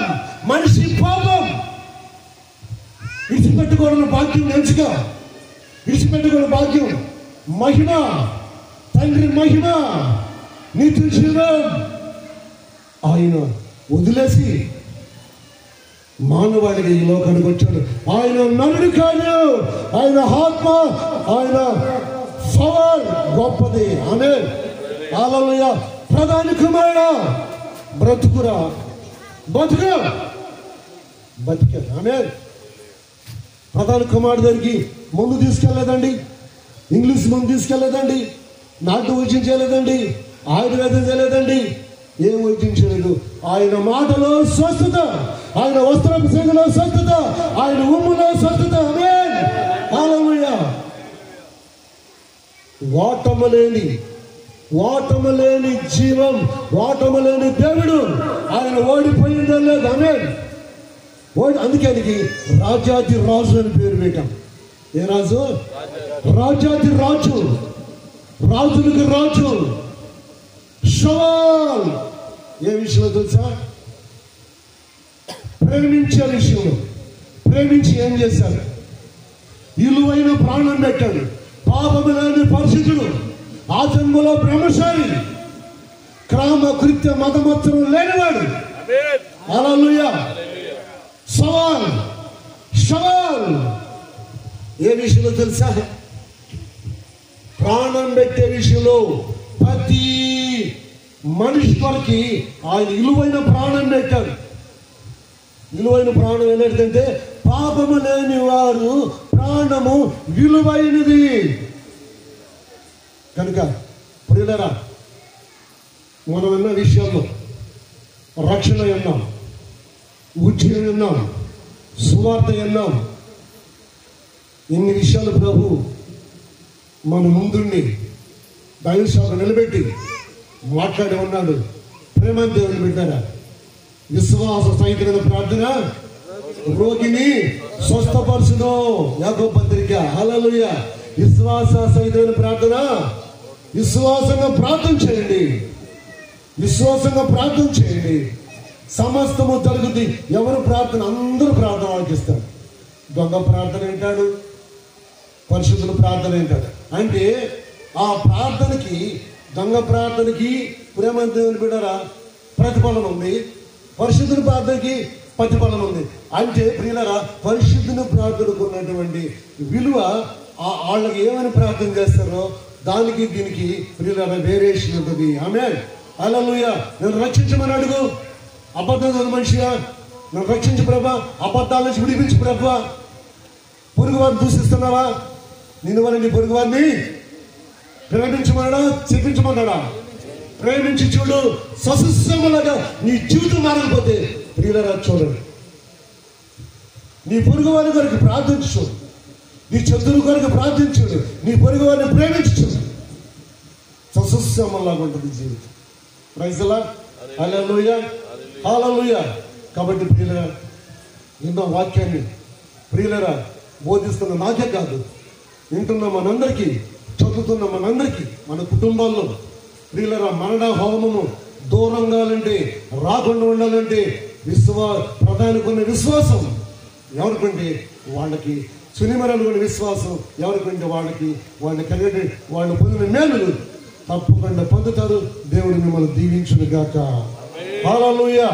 మనిషి పాపం. విడిచిపెట్టుకోవడం భాగ్యం, మంచిగా విడిచిపెట్టుకోవడం భాగ్యం, మహిమ, తండ్రి మహిమ, నిత్య జీవం ఆయన వదిలేసి మానవాడిగా ఈ లోకానికి వచ్చాడు. ఆయన నరుడు కాదు, ఆయన ఆత్మ, ఆయన పవర్ గొప్పది. ఆమేన్. హల్లెలూయా. ప్రధాని కుమారుడా బ్రతుకురా, బతికా. ఆమేన్. ప్రధాన కుమారుడు దగ్గరికి ముందు తీసుకెళ్ళలేదండి, ఇంగ్లీష్ ముందు తీసుకెళ్ళలేదండి, నాటు వైద్యం చేయలేదండి, ఆయుర్వేదం చేయలేదండి, ఏం వైద్యం చేయలేదు. ఆయన మాటలో స్వస్థత, ఆయన వస్త్రాభిషేకంలో స్వస్థత, ఆయన ఉమ్ములో స్వస్థత. ఆమేన్, హల్లెలూయా. ఓటమలేని జీవం, ఓటమలేని దేవుడు. ఆయన ఓడిపోయిందో లేదు. ఆమేన్. అందుకే ఆయనకి రాజాది రాజు అని పేరు పెట్టాం. ఏ రాజు? రాజాది రాజు, రాజులకు రాజు. షవాల్ ఏ విషయంలో తెలుసా? ప్రేమించే విషయంలో. ప్రేమించి ఏం చేశాడు? విలువైన ప్రాణం పెట్టాడు. పాపము లేని పరిశుద్ధుడు, ఆ జన్మలో బ్రహ్మచారి, క్రామ కృత్య మతమత్సరం లేనివాడు. హల్లెలూయా. సవాల్ షవాల్ ఏ విషయంలో తెలుసా? ప్రాణం పెట్టే విషయంలో. ప్రతి మనిషి కొరకి ఆయన విలువైన ప్రాణం పెట్టాడు. విలువైన ప్రాణం ఏంటంటే పాపము లేని వారు ప్రాణము విలువైనది కనుక ప్రియులారా, మనం విన్న విషయంలో రక్షణ విన్నాం, ఉద్యోగం విన్నాం, సువార్త విన్నాం. ఇన్ని విషయాలు ప్రభు మన ముందుండి దైవశాఖ నిలబెట్టి మాట్లాడి ఉన్నాడు. ప్రేమ దేవుని బిడ్డారా, విశ్వాస సహితమైన ప్రార్థన రోగిని స్వస్థపరచును. యాకోబు పత్రిక. హల్లెలూయా. విశ్వాస సహితమైన ప్రార్థన. విశ్వాసంగా ప్రార్థన చేయండి, విశ్వాసంగా ప్రార్థన చేయండి, సమస్తము జరుగుతుంది. ఎవరు ప్రార్థన? అందరూ ప్రార్థన ఆలకిస్తారు. దొంగ ప్రార్థన ఏంటాడు, పరిశుద్ధుల ప్రార్థన ఏంటాడు. అంటే ఆ ప్రార్థనకి, దొంగ ప్రార్థనకి, ప్రేమ దేవుని బిడ్డరా ప్రతిఫలం ఉంది, పరిశుద్ధుల ప్రార్థనకి ప్రతిఫలం ఉంది. అంటే ప్రియులరా, పరిశుద్ధుల ప్రార్థనకు ఉన్నటువంటి విలువ వాళ్ళకి ఏమని ప్రార్థన చేస్తారో దానికి దీనికి ప్రియులరా వేరియేషన్ ఉంటుంది. ఆమేన్, హల్లెలూయా. నేను రక్షించమని అడుగు. అబద్ధం మనిషిగా నన్ను రక్షించు ప్రభా, అబద్ధాల నుంచి విడిపించు ప్రభా. పొరుగు వారిని దూషిస్తున్నావా? నిన్ను వారిని, నీ పొరుగు వారిని ప్రేమించమన్నాడా, చెప్పించమన్నాడా? ప్రేమించి చూడు. ససుసములుగా నీ జీవితం మారకపోతే ప్రియులరా చూడండి, నీ పొరుగు వారి కొరకు ప్రార్థించు, నీ శత్రువు కొరకు ప్రార్థించుడు, నీ పొరుగు వారిని ప్రేమించు. ససుసములాగా ఉంటుంది జీవితం. Praise the Lord. హల్లెలూయా, హల్లెలూయా. కాబట్టి ప్రియులరా, ఎన్నో వాక్యాన్ని ప్రియులరా బోధిస్తున్న నాకే కాదు, వింటున్న మనందరికీ, చదువుతున్న మనందరికీ, మన కుటుంబాల్లో ప్రియులరా మరణ హోమము దూరంగా ఉంటే, రాకుండా ఉండాలంటే ప్రధానికి ఉన్న విశ్వాసం ఎవరికంటే వాళ్ళకి, సునిమరాలు ఉన్న విశ్వాసం ఎవరికంటే వాళ్ళకి, వాళ్ళని కలిగే, వాళ్ళు పొందిన మేలులు తప్పకుండా పొందుతారు. దేవుడు మిమ్మల్ని దీవించును గాక. హల్లెలూయా.